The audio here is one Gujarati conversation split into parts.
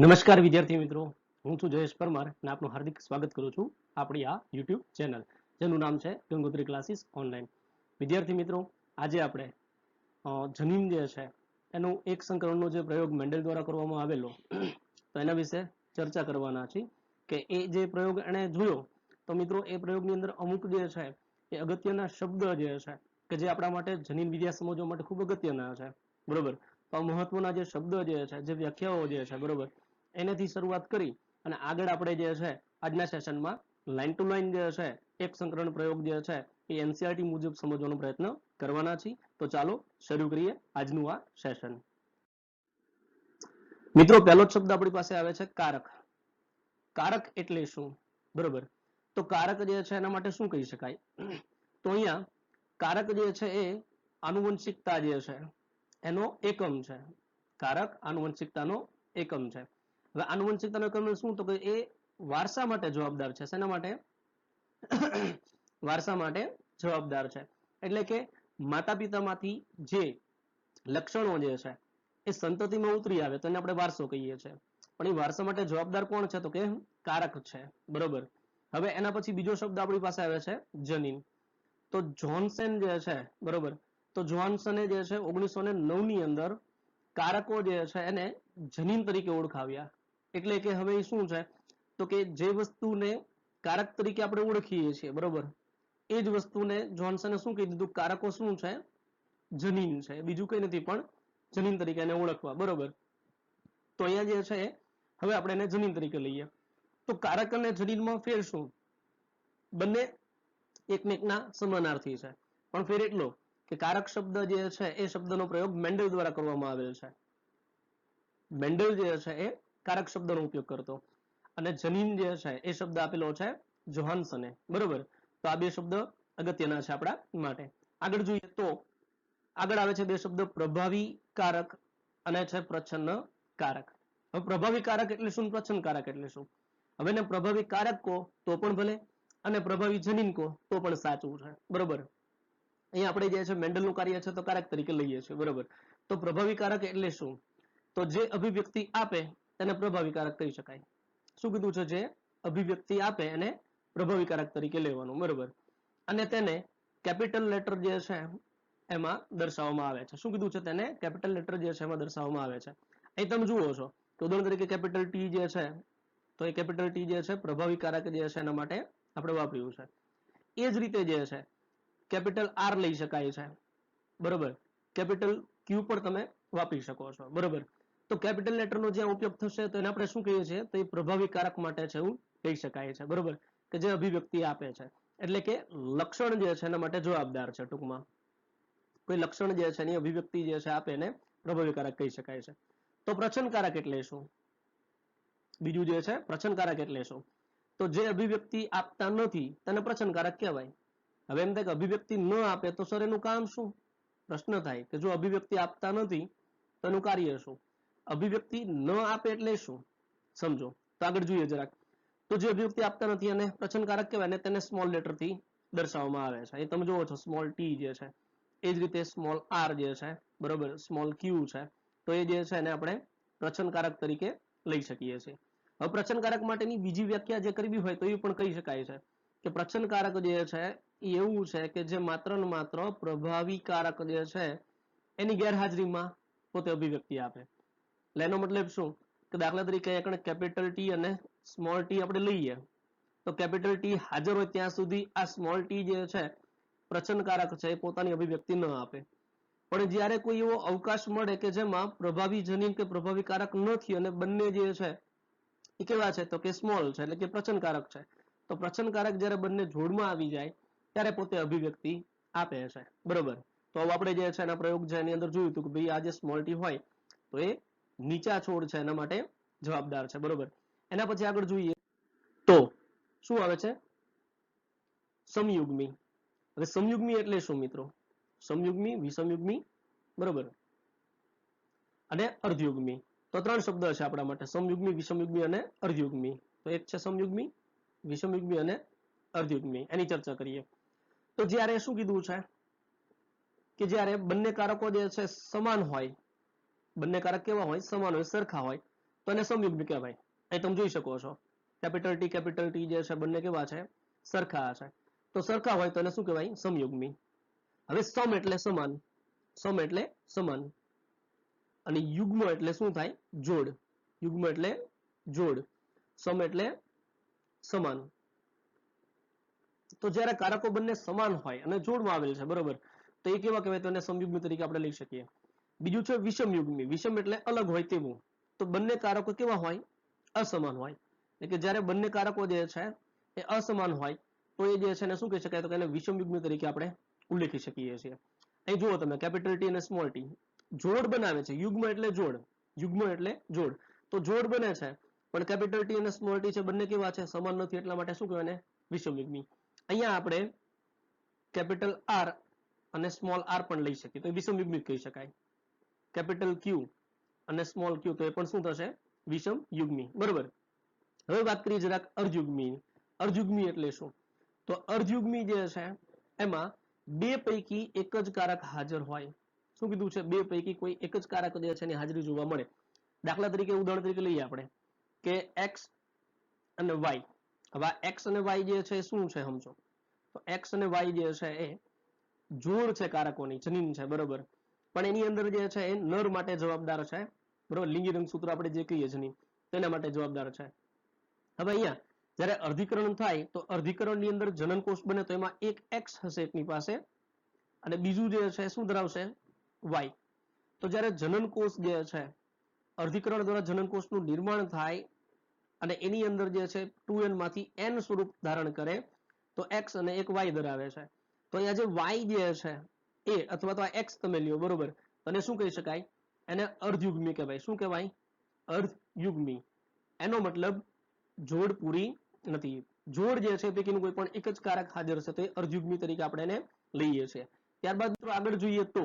નમસ્કાર વિદ્યાર્થી મિત્રો, હું છું જયેશ પરમાર અને આપનું હાર્દિક સ્વાગત કરું છું આપણી આ યુટ્યુબ ચેનલ જેનું નામ છે ગંગોત્રી ક્લાસીસ ઓનલાઈન. વિદ્યાર્થી મિત્રો, આજે આપણે જનીન જે છે એનું એક સંકરણનો જે પ્રયોગ મેન્ડેલ દ્વારા કરવામાં આવેલો તો એના વિશે ચર્ચા કરવાના છીએ કે એ જે પ્રયોગ એણે જોયો તો મિત્રો એ પ્રયોગની અંદર અમુક જે છે એ અગત્યના શબ્દ જે છે કે જે આપણા માટે જનીન વિદ્યા સમજવા માટે ખૂબ અગત્યના છે, બરોબર. તો મહત્વના જે શબ્દ જે છે, જે વ્યાખ્યાઓ જે છે, બરોબર, એનાથી શરૂઆત કરી અને આગળ આપણે જે છે આજના સેશનમાં લાઈન ટુ લાઈન જે છે એક સંકરણ પ્રયોગ જે છે એ એનસીઆરટી મુજબ સમજવાનો પ્રયત્ન કરવાના છીએ. તો ચાલો શરૂ કરીએ આજનું આ સેશન. મિત્રો, પહેલો જ શબ્દ આપણી પાસે આવે છે કારક. કારક એટલે શું, બરોબર? તો કારક જે છે એના માટે શું કહી શકાય? તો અહીંયા કારક જે છે એ આનુવંશિકતા જે છે એનો એકમ છે. કારક આનુવંશિકતાનો એકમ છે. હવે આનુવંશિકતાનો એકમ શું? તો કે એ વારસા માટે જવાબદાર છે. શેના માટે? વારસા માટે જવાબદાર છે. એટલે કે માતા પિતામાંથી જે લક્ષણો જે છે એ સંતતિમાં ઉતરી આવે તો એને આપણે વારસો કહીએ છીએ. પણ એ વારસા માટે જવાબદાર કોણ છે? તો કે કારક છે, બરોબર. હવે એના પછી બીજો શબ્દ આપણી પાસે આવે છે જનીન. તો જોન્સન જે છે, બરોબર, તો જોન્સને જે છે 1909 ની અંદર કારકો જે છે એને જનીન તરીકે ઓળખાવ્યા. એટલે કે હવે શું છે તો કે જે વસ્તુને કારક તરીકે આપણે ઓળખીએ છીએ, બરોબર, એ જ વસ્તુને જોન્સને શું કહી દીધું? કારકો શું છે? જનીન છે. બીજું કઈ નથી પણ જનીન તરીકે એને ઓળખવા, બરોબર. તો અહીંયા જે છે હવે આપણે એને જનીન તરીકે લઈએ. તો કારક અને જનીનમાં ફેર શું? બંને એકમેકના સમાનાર્થી છે, પણ ફેર એટલો કે કારક શબ્દ જે છે એ શબ્દનો પ્રયોગ મેન્ડલ દ્વારા કરવામાં આવેલ છે. મેન્ડલ જે છે એ કારક શબ્દનો ઉપયોગ કરતો અને જનીન જે છે એ શબ્દ આપેલો છે જોહાન્સને, બરોબર. તો આ બે શબ્દ અગત્યના છે આપણા માટે. આગળ જોઈએ તો આગળ આવે છે બે શબ્દ પ્રભાવી કારક અને છે પ્રચ્છન્ન કારક. હવે પ્રભાવી કારક એટલે શું? પ્રચ્છન્ન કારક એટલે શું? હવે એને પ્રભાવી કારક કહો તો પણ ભલે અને પ્રભાવી જનીન કહો તો પણ સાચું છે, બરોબર. અહીંયા આપણે જે છે મેન્ડલનું કાર્ય છે તો કારક તરીકે લઈએ છીએ, બરોબર. તો પ્રભાવી કારક એટલે શું? તો જે અભિવ્યક્તિ આપે તેને પ્રભાવી કારક કહી શકાય. શું કીધું છે? જે અભિવ્યક્તિ આપે એને પ્રભાવી કારક તરીકે લેવાનું, બરોબર. અને તેને કેપિટલ લેટર જે છે એમાં દર્શાવવામાં આવે છે. શું કીધું છે? તેને કેપિટલ લેટર જે છે એમાં દર્શાવવામાં આવે છે. અહીં તમે જુઓ છો તો ઉદાહરણ તરીકે કેપિટલ ટી જે છે તો એ કેપિટલ ટી જે છે પ્રભાવી કારક જે છે એના માટે આપણે વાપર્યું છે. એ જ રીતે જે છે કેપિટલ આર લઈ શકાય છે, બરોબર. કેપિટલ ક્યુ પણ તમે વાપરી શકો છો, બરોબર. તો કેપિટલ લેટરનો જ્યાં ઉપયોગ થશે તો એને આપણે શું કહીએ છીએ? તો એ પ્રભાવી કારક માટે છે એવું કહી શકાય છે, બરોબર. કે જે અભિવ્યક્તિ આપે છે એટલે કે લક્ષણ જે છે એના માટે જવાબદાર છે. ટૂંકમાં કોઈ લક્ષણ જે છે એની અભિવ્યક્તિ જે છે આપે એને પ્રભાવી કારક કહી શકાય છે. તો પ્રચ્છન્ન કારક એટલે શું? બીજું જે છે પ્રચ્છન્ન કારક એટલે શું? તો જે અભિવ્યક્તિ આપતા નથી તેને પ્રચ્છન્ન કારક કહેવાય. હવે એમ થાય કે અભિવ્યક્તિ ન આપે તો સર એનું કામ શું? પ્રશ્ન થાય કે જો અભિવ્યક્તિ આપતા નથી તો એનું કાર્ય શું? અભિવ્યક્તિ ન આપે એટલે શું? સમજો તો આગળ જોઈએ જરાક. તો જે અભિવ્યક્તિ આપતા નથી એને પ્રચ્છન્ન કારક કહેવાય અને તેને સ્મોલ લેટર થી દર્શાવવામાં આવે છે. એ તમે જુઓ છો સ્મોલ ટી જે છે, એ જ રીતે સ્મોલ આર જે છે, બરોબર, સ્મોલ ક્યુ છે. તો એ જે છે એને આપણે પ્રચ્છન્ન કારક તરીકે લઈ શકીએ છીએ. હવે પ્રચ્છન્ન કારક માટેની બીજી વ્યાખ્યા જે કરવી હોય તો એ પણ કહી શકાય છે કે પ્રચ્છન્ન કારક જે છે એ એવું છે કે જે માત્ર ને માત્ર પ્રભાવી કારક જે છે એની ગેરહાજરીમાં પોતે અભિવ્યક્તિ આપે. એટલે એનો મતલબ શું? કે દાખલા તરીકે અહીંયા કેપિટલ ટી અને સ્મોલ ટી આપણે લઈએ તો કેપિટલ ટી હાજર હોય ત્યાં સુધી આ સ્મોલ ટી જે છે પ્રચ્છન્ન કારક છે એ પોતાની અભિવ્યક્તિ ન આપે. પણ જ્યારે કોઈ એવો અવકાશ મળે કે જેમાં પ્રભાવી જનીન કે પ્રભાવી કારક નથી અને બંને જે છે એ કેવા છે? તો કે સ્મોલ છે, એટલે કે પ્રચ્છન્ન કારક છે. તો પ્રચ્છન્ન કારક જ્યારે બંને જોડમાં આવી જાય ત્યારે પોતે અભિવ્યક્તિ આપે છે, બરોબર. તો આપણે જે છે એના પ્રયોગ છે એની અંદર જોયું હતું કે ભાઈ આ જે સ્મોલ ટી હોય તો એ નીચા છોડ છે એના માટે જવાબદાર છે, બરોબર. એના પછી આગળ જોઈએ તો શું આવે છે? સમયુગ્મી. હવે સમયુગ્મી એટલે શું મિત્રો? સમયુગ્મી, વિષમયુગ્મી, બરોબર, અને અર્ધયુગ્મી. તો ત્રણ શબ્દ છે આપણા માટે: સમયુગ્મી, વિષમયુગ્મી અને અર્ધયુગ્મી. તો એક છે સમયુગ્મી, વિષમયુગ્મી અને અર્ધયુગ્મી. એની ચર્ચા કરીએ. તો જ્યારે શું કીધું છે કે જ્યારે બંને કારકો જે છે સમાન હોય, બંને કારક કેવા હોય? સમાન હોય, સરખા હોય, તો એને સમયુગ્મી કહેવાય. એ તમે જોઈ શકો છો કેપિટલ ટી જે છે બંને કેવા છે? સરખા છે. તો સરખા હોય તો એને શું કહેવાય? સમયુગ્મી. હવે સમ એટલે સમાન, સમ એટલે સમાન, અને યુગ્મ એટલે શું થાય? જોડ. યુગ્મ એટલે જોડ, સમ એટલે સમાન. તો જ્યારે કારકો બંને સમાન હોય અને જોડમાં આવેલ છે બરોબર, તો એ કેવા કહેવાય? તો એને સમયુગ્મી તરીકે આપણે લઈ શકીએ. બીજું છે વિષમયુગ્મી. વિષમ એટલે અલગ હોય તેવું. તો બંને કારકો કેવા હોય? અસમાન હોય. એટલે કે જ્યારે બંને કારકો જે છે એ અસમાન હોય તો એ જે છે એને શું કહી શકાય? તો કે એને વિષમયુગ્મી તરીકે આપણે ઉલ્લેખી શકીએ છીએ. અહીં જુઓ તમે કેપિટલ ટી અને સ્મોલ ટી જોડ બનાવે છે. યુગ્મ એટલે જોડ, યુગ્મ એટલે જોડ. તો જોડ બને છે પણ કેપિટલ ટી અને સ્મોલ ટી છે બંને કેવા છે? સમાન નથી, એટલા માટે શું કહેવાય એને? વિષમયુગ્મી. અહીંયા આપણે કેપિટલ આર અને સ્મોલ આર પણ લઈ શકીએ તો વિષમયુગ્મી કહી શકાય. કેપિટલ ક્યુ અને સ્મોલ ક્યુ તો એ પણ શું થશે? વિષમયુગ્મી. બરોબર. હવે વાત કરીએ જરાક અર્ધયુગ્મી. અર્ધયુગ્મી એટલે શું? તો અર્ધયુગ્મી જે છે એમાં બે પૈકી એક જ કારક હાજર હોય. શું કીધું છે? બે પૈકી કોઈ એક જ કારક જે છે એની હાજરી જોવા મળે. દાખલા તરીકે ઉદાહરણ તરીકે લઈએ આપણે કે એક્સ અને વાય. હવે આ એક્સ અને વાય જે છે શું છે સમજો? તો એક્સ અને વાય જે છે એ જોડ છે કારકોની, જનીન છે બરોબર, પણ એની અંદર જે છે એ નર માટે જવાબદાર છે બરોબર. લિંગી રંગસૂત્ર આપણે જે કહીએ જનીન તેના માટે જવાબદાર છે. હવે અહીંયા જ્યારે અર્ધીકરણ થાય તો અર્ધીકરણની અંદર જનનકોષ બને તો એમાં એક એક્સ હશે એકની પાસે અને બીજું જે છે શું ધરાવશે? વાય. તો જ્યારે જનનકોષ જે છે અર્ધીકરણ દ્વારા જનનકોષનું નિર્માણ થાય અને એની અંદર જે છે 2n માંથી n સ્વરૂપ ધારણ કરે તો એક્સ અને એક વાય ધરાવે છે. તો અહીંયા જે વાય જે છે એ અથવા તો આ એક્સ તમે લ્યો બરોબર, અને શું કહી શકાય? એને અર્ધયુગ્મી કહેવાય. શું કહેવાય? અર્ધયુગ્મી. એનો મતલબ જોડ પૂરી નથી. જોડ જે છે પૈકીનું કોઈ પણ એક જ કારક હાજર છે તો એ અર્ધયુગ્મી તરીકે આપણે એને લઈએ છીએ. ત્યારબાદ આગળ જોઈએ તો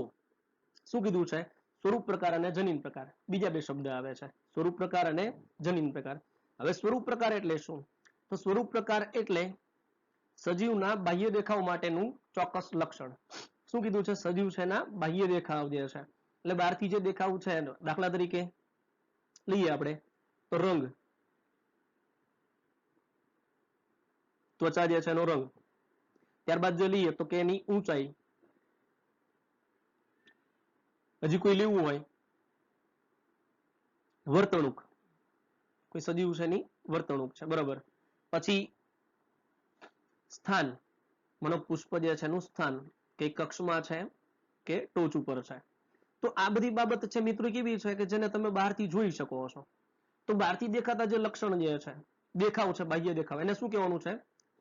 શું કીધું છે? સ્વરૂપ પ્રકાર અને જનીન પ્રકાર. બીજા બે શબ્દ આવે છે, સ્વરૂપ પ્રકાર અને જનીન પ્રકાર. હવે સ્વરૂપ પ્રકાર એટલે શું? તો સ્વરૂપ પ્રકાર એટલે સજીવના બાહ્ય દેખાવ માટેનું ચોક્કસ લક્ષણ. શું કીધું છે? સજીવ છે એના બાહ્ય દેખાવ જે છે એટલે બહારથી જે દેખાવ છે એનો. દાખલા તરીકે લઈએ આપણે તો રંગ, ત્વચા જે છે એનો રંગ. ત્યારબાદ જો લઈએ તો કે એની ઊંચાઈ. હજી કોઈ લેવું હોય વર્તણૂક, કોઈ સજીવ છે એની વર્તણૂક છે બરોબર. પછી સ્થાન, મનોપુષ્પ જે છે એનું સ્થાન, કે કક્ષમાં છે કે ટોચ ઉપર છે. તો આ બધી બાબત છે મિત્રો કેવી છે કે જેને તમે બહારથી જોઈ શકો છો. તો બહારથી દેખાતા જે લક્ષણ જે છે, દેખાવ છે, બાહ્ય દેખાવ, એને શું કહેવાનું છે?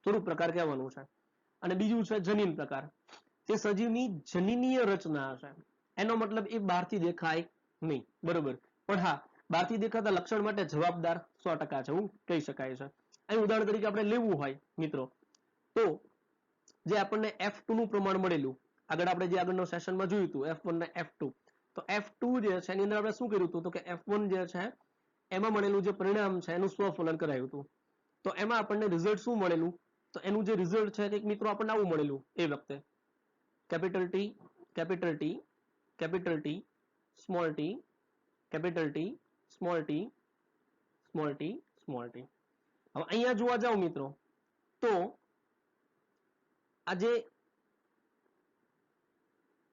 સ્વરૂપ પ્રકાર કહેવાનું છે. અને બીજું છે જનીન પ્રકાર, તે સજીવની જનીનીય રચના છે. એનો મતલબ એ બહારથી દેખાય નહીં બરોબર, પણ હા બહારથી દેખાતા લક્ષણ માટે જવાબદાર 100% છે એવું કહી શકાય છે. અહીં ઉદાહરણ તરીકે આપણે લેવું હોય મિત્રો તો જે આપણને F2 નું પ્રમાણ મળેલું, આગળ આપણે જે આગળનો સેશનમાં જોયું હતું F1 ને F2, તો F2 જે છે એની અંદર આપણે શું કર્યું હતું તો કે F1 જે છે એમાં મળેલું જે પરિણામ છે એનું સ્વફલન કરાયું હતું. તો એમાં આપણને રિઝલ્ટ શું મળેલું? તો એનું જે રિઝલ્ટ છે એક મિત્રો આપણને આવું મળેલું એ વખતે capital T, capital T, capital T, small T, capital T, small T, small T, small T. હવે અહીંયા જોવા જાવ મિત્રો તો આજે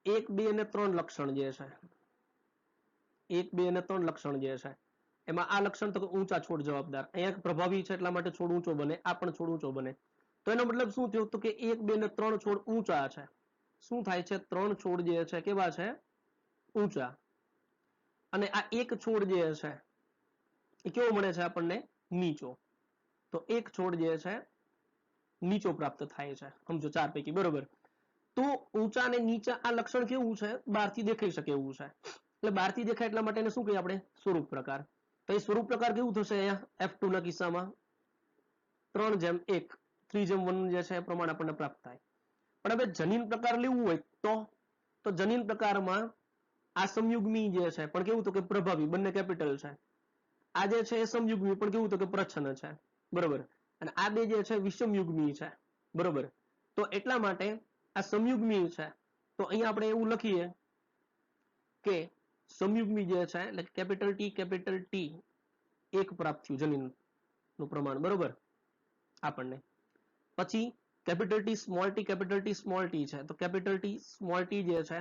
1, 2 અને 3 લક્ષણ જે છે, 1, 2 અને 3 લક્ષણ જે છે એમાં આ લક્ષણ તો ઊંચા છોડ જવાબદાર. અહીંયા પ્રભાવી છે એટલા માટે છોડ ઊંચો બને, આ પણ છોડ ઊંચો બને. તો એનો મતલબ શું થયું? તો કે 1, 2 અને 3 છોડ ઊંચા છે. શું થાય છે? 3 છોડ જે છે કેવા છે? ઊંચા. અને આ એક છોડ જે છે એ કેવો મળે છે આપણને? નીચો. તો એક છોડ જે છે નીચો પ્રાપ્ત થાય છે સમજો 4 પૈકી બરોબર. તો ઊંચા અને નીચા આ લક્ષણ કેવું છે? બહારથી દેખાઈ શકે એવું છે. એટલે બહારથી દેખાય એટલા માટે એને શું કહીએ આપણે? સ્વરૂપ પ્રકાર. તો એ સ્વરૂપ પ્રકાર કેવું થશે અહીંયા F2 ના કિસ્સામાં? 3:1, 3:1 જે છે એ પ્રમાણ આપણને પ્રાપ્ત થાય. પણ હવે જનીન પ્રકાર લેવું હોય તો જનીન પ્રકારમાં આ સમયુગ્મી જે છે પણ કેવું તો કે પ્રભાવી, બંને કેપિટલ છે. આ જે છે એ સમયુગ્મી પણ કેવું તો કે પ્રચ્છન્ન છે બરોબર. અને આ બે જે છે વિષમયુગ્મી છે બરોબર. તો એટલા માટે આ સમયુગ્મી છે તો અહીંયા આપણે એવું લખીએ કે સમયુગ્મી જે છે એટલે કેપિટલ ટી, કેપિટલ ટી, 1 પ્રાપ્ત થયું જનીનનું પ્રમાણ, બરોબર આપણને. પછી capital T small T, capital T small T છે તો કેપિટલ ટી સ્મોલ ટી જે છે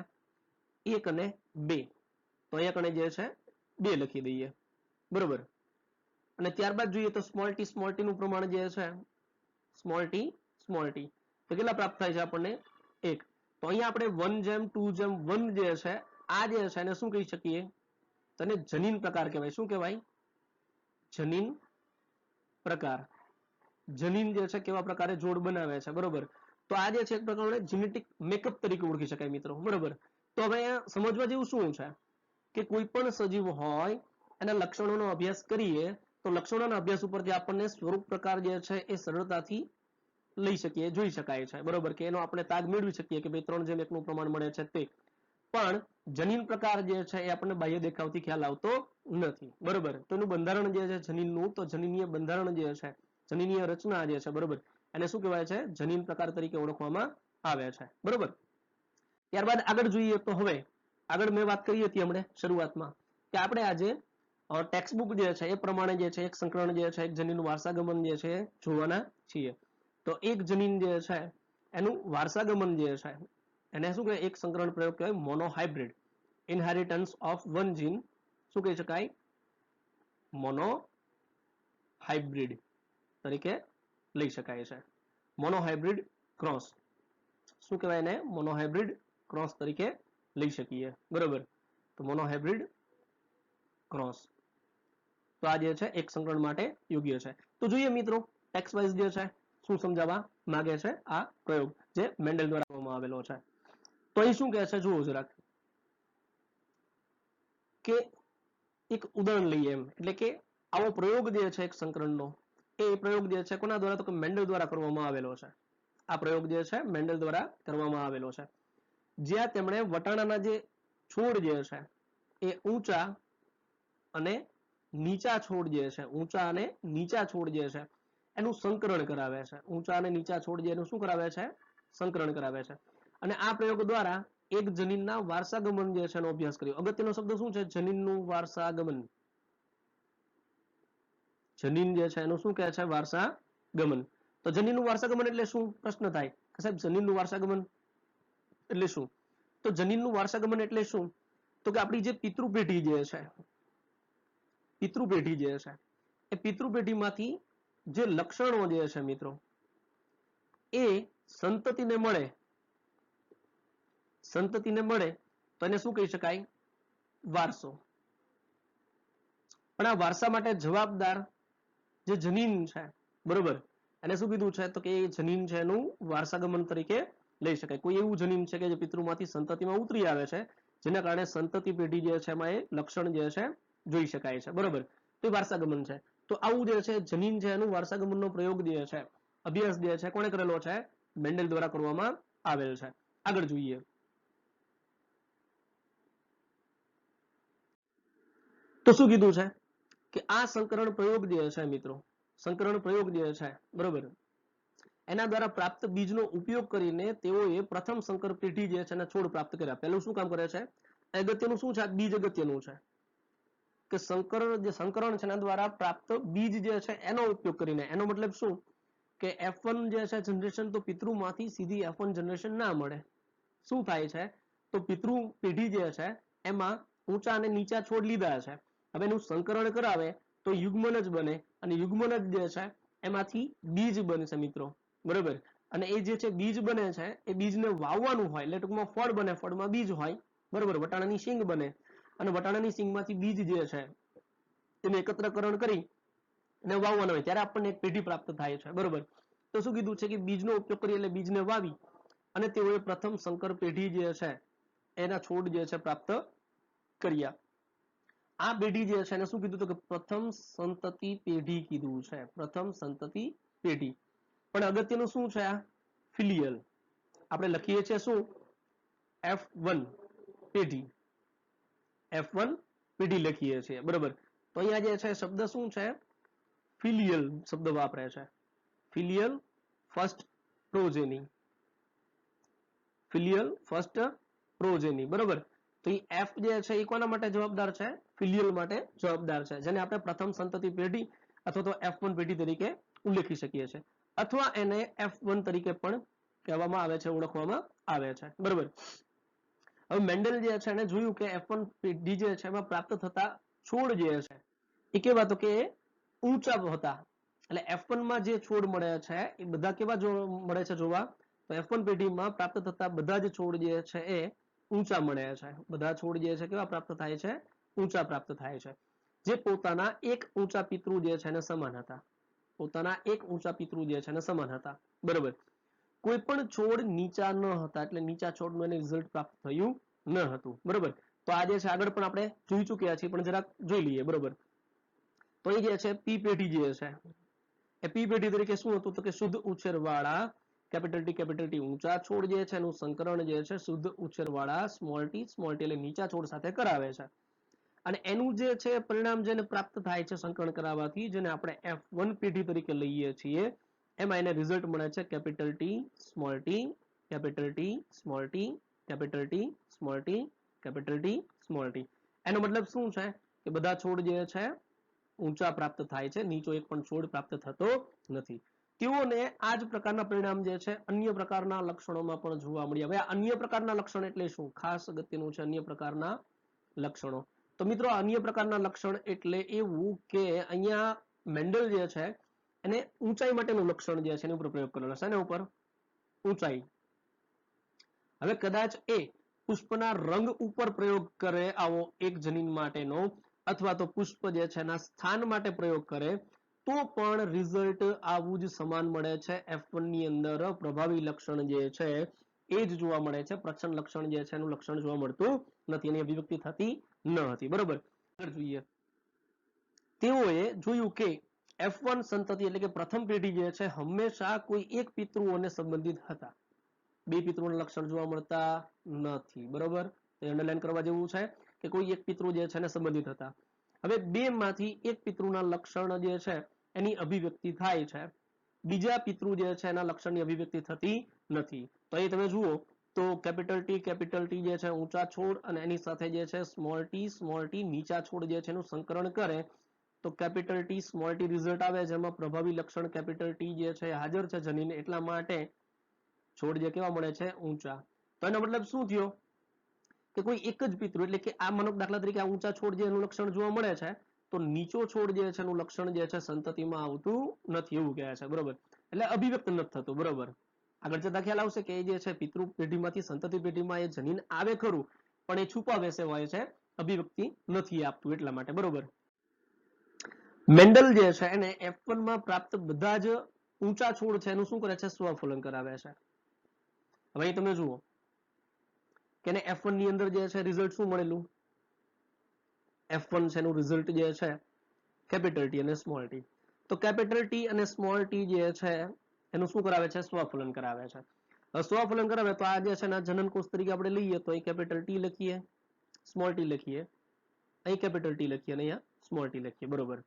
1 અને 2, તો અહીંયા કણે જે છે 2 લખી દઈએ, બરોબર. અને ત્યારબાદ જોઈએ તો સ્મોલ ટી નું પ્રમાણ જે છે સ્મોલ ટી તો કેટલા પ્રાપ્ત થાય છે આપણને 1. તો અહીંયા આપણે 1:2:1 જે છે આ જે છે એને શું કહી શકીએ, તને જનીન પ્રકાર કહેવાય. શું કહેવાય? જનીન પ્રકાર. જનીન જે છે કેવા પ્રકારે જોડ બનાવે છે, બરોબર. તો આ જે છે એક પ્રકારનો જેનેટિક મેકઅપ તરીકે ઓળખી શકાય મિત્રો, બરોબર. તો હવે સમજવા જેવું શું છે કે કોઈ પણ સજીવ હોય એના લક્ષણોનો અભ્યાસ કરીએ તો લક્ષણોના અભ્યાસ ઉપરથી આપણને સ્વરૂપ પ્રકાર જે છે એ સરળતાથી લઈ શકીએ, જોઈ શકાય છે, બરોબર. કે એનો આપણે તાગ મેળવી શકીએ કે ભાઈ 3:1 નું પ્રમાણ મળે છે તે. પણ જનીન પ્રકાર જે છે એ આપણને બાહ્ય દેખાવથી ખ્યાલ આવતો નથી, બરોબર. તો એનું બંધારણ જે છે જનીનનું, તો જનીનીય બંધારણ જે છે, જનીનીય રચના જે છે, બરોબર, એને શું કહેવાય છે? જનીન પ્રકાર તરીકે ઓળખવામાં આવે છે, બરોબર. ત્યારબાદ આગળ જોઈએ તો હવે આગળ મેં વાત કરી હતી હમણાં શરૂઆતમાં કે આપણે આજે ટેક્સ્ટ બુક જે છે એ પ્રમાણે જે છે એક સંકરણ જે છે એક જનીનનું વારસાગમન જે છે જોવાના છીએ. તો એક જનીન જે છે એનું વારસાગમન જે છે એને શું કહેવાય? એક સંકરણ પ્રયોગ કહેવાય મોનોહાઇબ્રિડ, ઇનહેરિટન્સ ઓફ વન જીન. શું કહી શકાય? મોનોહાઇબ્રિડ તરીકે લઈ શકાય છે. મોનોહાઇબ્રિડ ક્રોસ, શું કહેવાય એને? મોનોહાઇબ્રિડ ક્રોસ તરીકે લઈ શકીએ, બરોબર. તો મોનોહાઇબ્રિડ ક્રોસ, તો આ જે છે એક સંકરણ માટે યોગ્ય છે. તો જોઈએ મિત્રો ટેક્સ્ટ વાઇઝ જે છે શું સમજાવવા માંગે છે આ પ્રયોગ જે મેન્ડલ દ્વારા કરવામાં આવેલો છે. તો અહીં શું કહે છે જુઓ જરાક, કે એક ઉદાહરણ લઈએ એમ, એટલે કે આવો પ્રયોગ જે છે એક સંકરણનો, એ પ્રયોગ જે છે કોના દ્વારા? તો કે મેન્ડલ દ્વારા કરવામાં આવેલો છે. આ પ્રયોગ જે છે મેન્ડલ દ્વારા કરવામાં આવેલો છે, જ્યાં તેમણે વટાણાના જે છોડ જે છે એ ઊંચા અને નીચા છોડ જે છે, ઊંચા અને નીચા છોડ જે છે એનું સંકરણ કરાવે છે. ઊંચા અને નીચા છોડ જે એનું શું કરાવે છે? સંકરણ કરાવે છે. અને આ પ્રયોગ દ્વારા એક જનીનના વારસાગમન જે છે એનો અભ્યાસ કર્યો. અગત્યનો શબ્દ શું છે? જનીનનું વારસાગમન. જનીન જે છે એનું શું કહે છે? વારસાગમન. તો જનીનનું વારસાગમન એટલે શું? પ્રશ્ન થાય કે સાહેબ જનીનનું વારસાગમન એટલે શું? તો જનીનનું વારસાગમન એટલે શું? તો કે આપણી જે પિતૃ પેઢી જે છે, પિતૃ પેઢી જે છે એ પિતૃ પેઢીમાંથી જે લક્ષણો જે છે મિત્રો એ સંતતિને મળે, સંતતિને મળે તો એને શું કહી શકાય? વારસો. પણ આ વારસા માટે જવાબદાર જે જનીન છે, બરોબર, એને શું કીધું છે? તો કે એ જનીન છે એનું વારસાગમન તરીકે લઈ શકાય. કોઈ એવું જનીન છે કે જે પિતૃમાંથી સંતતિમાં ઉતરી આવે છે, જેના કારણે સંતતિ પેઢી જે છે એમાં એ લક્ષણ જે છે જોઈ શકાય છે, બરોબર. તો એ વારસાગમન છે. તો આવું જે છે જનીન છે એનું વારસાગમનનો પ્રયોગ જે છે, અભ્યાસ જે છે કોણે કરેલો છે? મેન્ડલ દ્વારા કરવામાં આવેલ છે. આગળ જોઈએ તો શું કીધું છે કે આ સંકરણ પ્રયોગ જે છે મિત્રો, સંકરણ પ્રયોગ જે છે, બરોબર, એના દ્વારા પ્રાપ્ત બીજનો ઉપયોગ કરીને તેઓએ પ્રથમ સંકર પેઢી જે છે એને છોડ પ્રાપ્ત કર્યા. પહેલું શું કામ કરે છે? અગત્યનું શું છે? બીજ અગત્યનું છે કે સંકરણ છે એના દ્વારા પ્રાપ્ત બીજ જે છે એનો ઉપયોગ કરીને, એનો મતલબ શું કે F1 જે છે જનરેશન તો પિતૃમાંથી સીધી F1 જનરેશન ના મળે. શું થાય છે? તો પિતૃ પેઢી જે છે એમાં ઊંચા અને નીચા છોડ લીધા છે, હવે એનું સંકરણ કરાવે તો યુગ્મન જ બને, અને યુગ્મન જ જે છે એમાંથી બીજ બનશે મિત્રો, બરોબર. અને એ જે છે બીજ બને છે એ બીજને વાવવાનું હોય એટલે ટૂંકમાં ફળ બને, ફળમાં બીજ હોય, બરોબર. વટાણાની શીંગ બને અને વટાણાની શીંગમાંથી બીજ જે છે તેને એકત્રકરણ કરી અને વાવવાનું હોય ત્યારે આપણને એક પેઢી પ્રાપ્ત થાય છે, બરોબર. તો શું કીધું છે કે બીજનો ઉપયોગ કરી એટલે બીજને વાવી અને તેઓએ પ્રથમ સંકર પેઢી જે છે એના છોડ જે છે પ્રાપ્ત કર્યા. આ પેઢી જે છે એને શું કીધું? તો કે પ્રથમ સંતતિ પેઢી કીધું છે, પ્રથમ સંતતિ પેઢી. પણ અગત્યનું શું છે? આ ફિલિયલ આપણે લખીએ છીએ શું? F1 પેઢી, F1 પેઢી લખીએ છીએ, બરોબર. તો અહીંયા જે છે શબ્દ શું છે? ફિલિયલ શબ્દ વાપરે છે. ફિલિયલ ફર્સ્ટ પ્રોજેની, ફિલિયલ ફર્સ્ટ પ્રોજેની, બરોબર. તો એ F જે છે એ કોના માટે જવાબદાર છે? ફિલિયલ માટે જવાબદાર છે, જેને આપણે પ્રથમ સંતતિ પેઢી અથવા તો F1 પેઢી તરીકે ઉલ્લેખી શકીએ છીએ, અથવા એને F1 તરીકે પણ કહેવામાં આવે છે, ઓળખવામાં આવે છે. બરોબર. હવે મેન્ડલ જે છે એને જોયું કે F1 પેઢી જે છે એમાં પ્રાપ્ત થતા છોડ જે છે એ કેવા તો કે ઊંચા હતા. એટલે F1 માં જે છોડ મળે છે એ બધા કેવા મળે છે જોવા, તો F1 પેઢીમાં પ્રાપ્ત થતા બધા જ છોડ જે છે એ ઊંચા મળે છે. બધા છોડ જે છે કેવા પ્રાપ્ત થાય છે, ઊંચા પ્રાપ્ત થાય છે, જે પોતાના એક ઊંચા પિતૃ જે છે એને સમાન હતા. પોતાના એક ઊંચા પિતૃ જે છે એને સમાન હતા. બરોબર. કોઈ પણ છોડ નીચા ન હતા, એટલે નીચા છોડનું એને રિઝલ્ટ પ્રાપ્ત થયું ન હતું. બરોબર. તો આ જે છે આગળ પણ આપણે જોઈ ચૂક્યા છીએ, પણ જરાક જોઈ લઈએ. બરોબર. તો એ જે છે પી પેઢી જે છે એ પી પેઢી તરીકે શું હતું તો કે શુદ્ધ ઉછેર વાળા કેપિટલ ટી ઊંચા છોડ જે છે એનું સંકરણ જે છે શુદ્ધ ઉછેર વાળા સ્મોલ ટી એટલે નીચા છોડ સાથે કરાવે છે. અને એનું જે છે પરિણામ જેને પ્રાપ્ત થાય છે સંકરણ કરાવવાથી, જેને આપણે F1 પેઢી તરીકે લઈએ છીએ, એમાં એને રિઝલ્ટ મળે છે capital T small T, capital T small T, capital T small T, capital T small T. એનો મતલબ શું છે કે બધા છોડ જે છે ઊંચા પ્રાપ્ત થાય છે, નીચો એક પણ છોડ પ્રાપ્ત થતો નથી. તેઓને આ જ પ્રકારના પરિણામ જે છે અન્ય પ્રકારના લક્ષણોમાં પણ જોવા મળ્યા. હવે આ અન્ય પ્રકારના લક્ષણ એટલે શું? ખાસ અગત્યનું છે અન્ય પ્રકારના લક્ષણો. તો મિત્રો અન્ય પ્રકારના લક્ષણ એટલે એવું કે અહીંયા મેન્ડલ જે છે એને ઊંચાઈ માટેનું લક્ષણ જે છે એની ઉપર પ્રયોગ કરેલો છે. એના ઉપર ઊંચાઈ. હવે કદાચ એ પુષ્પના રંગ ઉપર પ્રયોગ કરે આવો એક જનીન માટેનો, અથવા તો પુષ્પ જે છે એના સ્થાન માટે પ્રયોગ કરે, તો પણ રિઝલ્ટ આવું જ સમાન મળે છે. F1 ની અંદર પ્રભાવી લક્ષણ જે છે એ જ જોવા મળે છે. પ્રચ્છન્ન લક્ષણ જે છે એનું લક્ષણ જોવા મળતું નથી, એની અભિવ્યક્તિ થતી ન હતી. બરોબર. જોઈએ તેઓએ જોયું કે F1 સંતતિ એટલે કે પ્રથમ પેઢી જે છે હંમેશા કોઈ એક પિતૃઓને સંબંધિત હતા. બે પિતૃઓના લક્ષણ જોવા મળતા નથી. બરોબર. અંડરલાઈન કરવા જેવું છે કે કોઈ એક પિતૃ જે છે એને સંબંધિત હતા. હવે બે માંથી એક પિતૃના લક્ષણ જે છે એની અભિવ્યક્તિ થાય છે, બીજા પિતૃ જે છે એના લક્ષણની અભિવ્યક્તિ થતી નથી. તો અહીં તમે જુઓ તો કેપિટલ ટી જે છે ઊંચા છોડ, અને એની સાથે જે છે સ્મોલ ટી નીચા છોડ જે છે એનું સંકરણ કરે, તો capital T small T result આવે, જેમાં પ્રભાવી લક્ષણ કેપિટલ ટી જે છે હાજર છે જનીન, એટલા માટે છોડ જે કેવા મળે છે ઊંચા. તો એનો મતલબ શું થયો કે કોઈ એક જ પિતૃ એટલે કે આ મનોક દાખલા તરીકે આ ઊંચા છોડ જે એનું લક્ષણ જોવા મળે છે, તો નીચો છોડ જે છે એનું લક્ષણ જે છે સંતતિમાં આવતું નથી, એવું કહે છે. બરોબર. એટલે અભિવ્યક્ત નથી થતું. બરોબર. આગળ જતા ખ્યાલ આવશે કે એ જે છે પિતૃ પેઢીમાંથી સંતતિ પેઢીમાં એ જનીન આવે ખરું, પણ એ છુપા વેસે હોય છે, અભિવ્યક્તિ નથી આપતું એટલા માટે. બરોબર. મેન્ડલ જે છે એને F1 માં પ્રાપ્ત બધા જ ઊંચા છોડ છે એનું શું કરે છે? સ્વફોલન કરાવે છે. હવે અહીં તમે જુઓ કે એને F1 ની અંદર જે છે રિઝલ્ટ શું મળેલું? F1 છે એનું રિઝલ્ટ જે છે કેપિટલ ટી અને સ્મોલ ટી. તો કેપિટલ ટી અને સ્મોલ ટી જે છે એનું શું કરાવે છે? સ્વફોલન કરાવે છે. સ્વફોલન કરાવે તો આ જે છે જનન કોષ તરીકે આપણે લઈએ તો અહીં કેપિટલ ટી લખીએ, સ્મોલ ટી લખીએ, અહીં કેપિટલ ટી લખીએ અને અહીંયા સ્મોલ ટી લખીએ. બરોબર.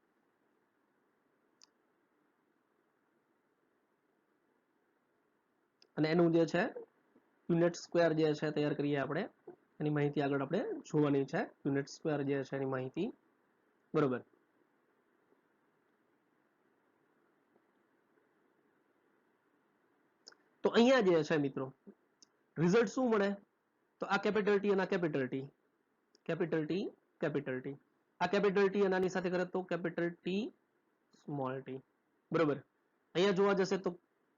અને એનું જે છે યુનિટ સ્ક્વેર જે છે તૈયાર કરીએ આપણે, એની માહિતી આગળ આપણે જોવાની છે. યુનિટ સ્ક્વેર જે છે એની માહિતી. બરોબર. તો અહીંયા જે છે મિત્રો રિઝલ્ટ શું મળે? તો આ કેપિટલ ટી અને આ capital T, capital T, capital T, આ કેપિટલ ટી અને આની સાથે કરે તો કેપિટલ ટી સ્મોલ ટી. બરોબર. અહીંયા જોવા જશે તો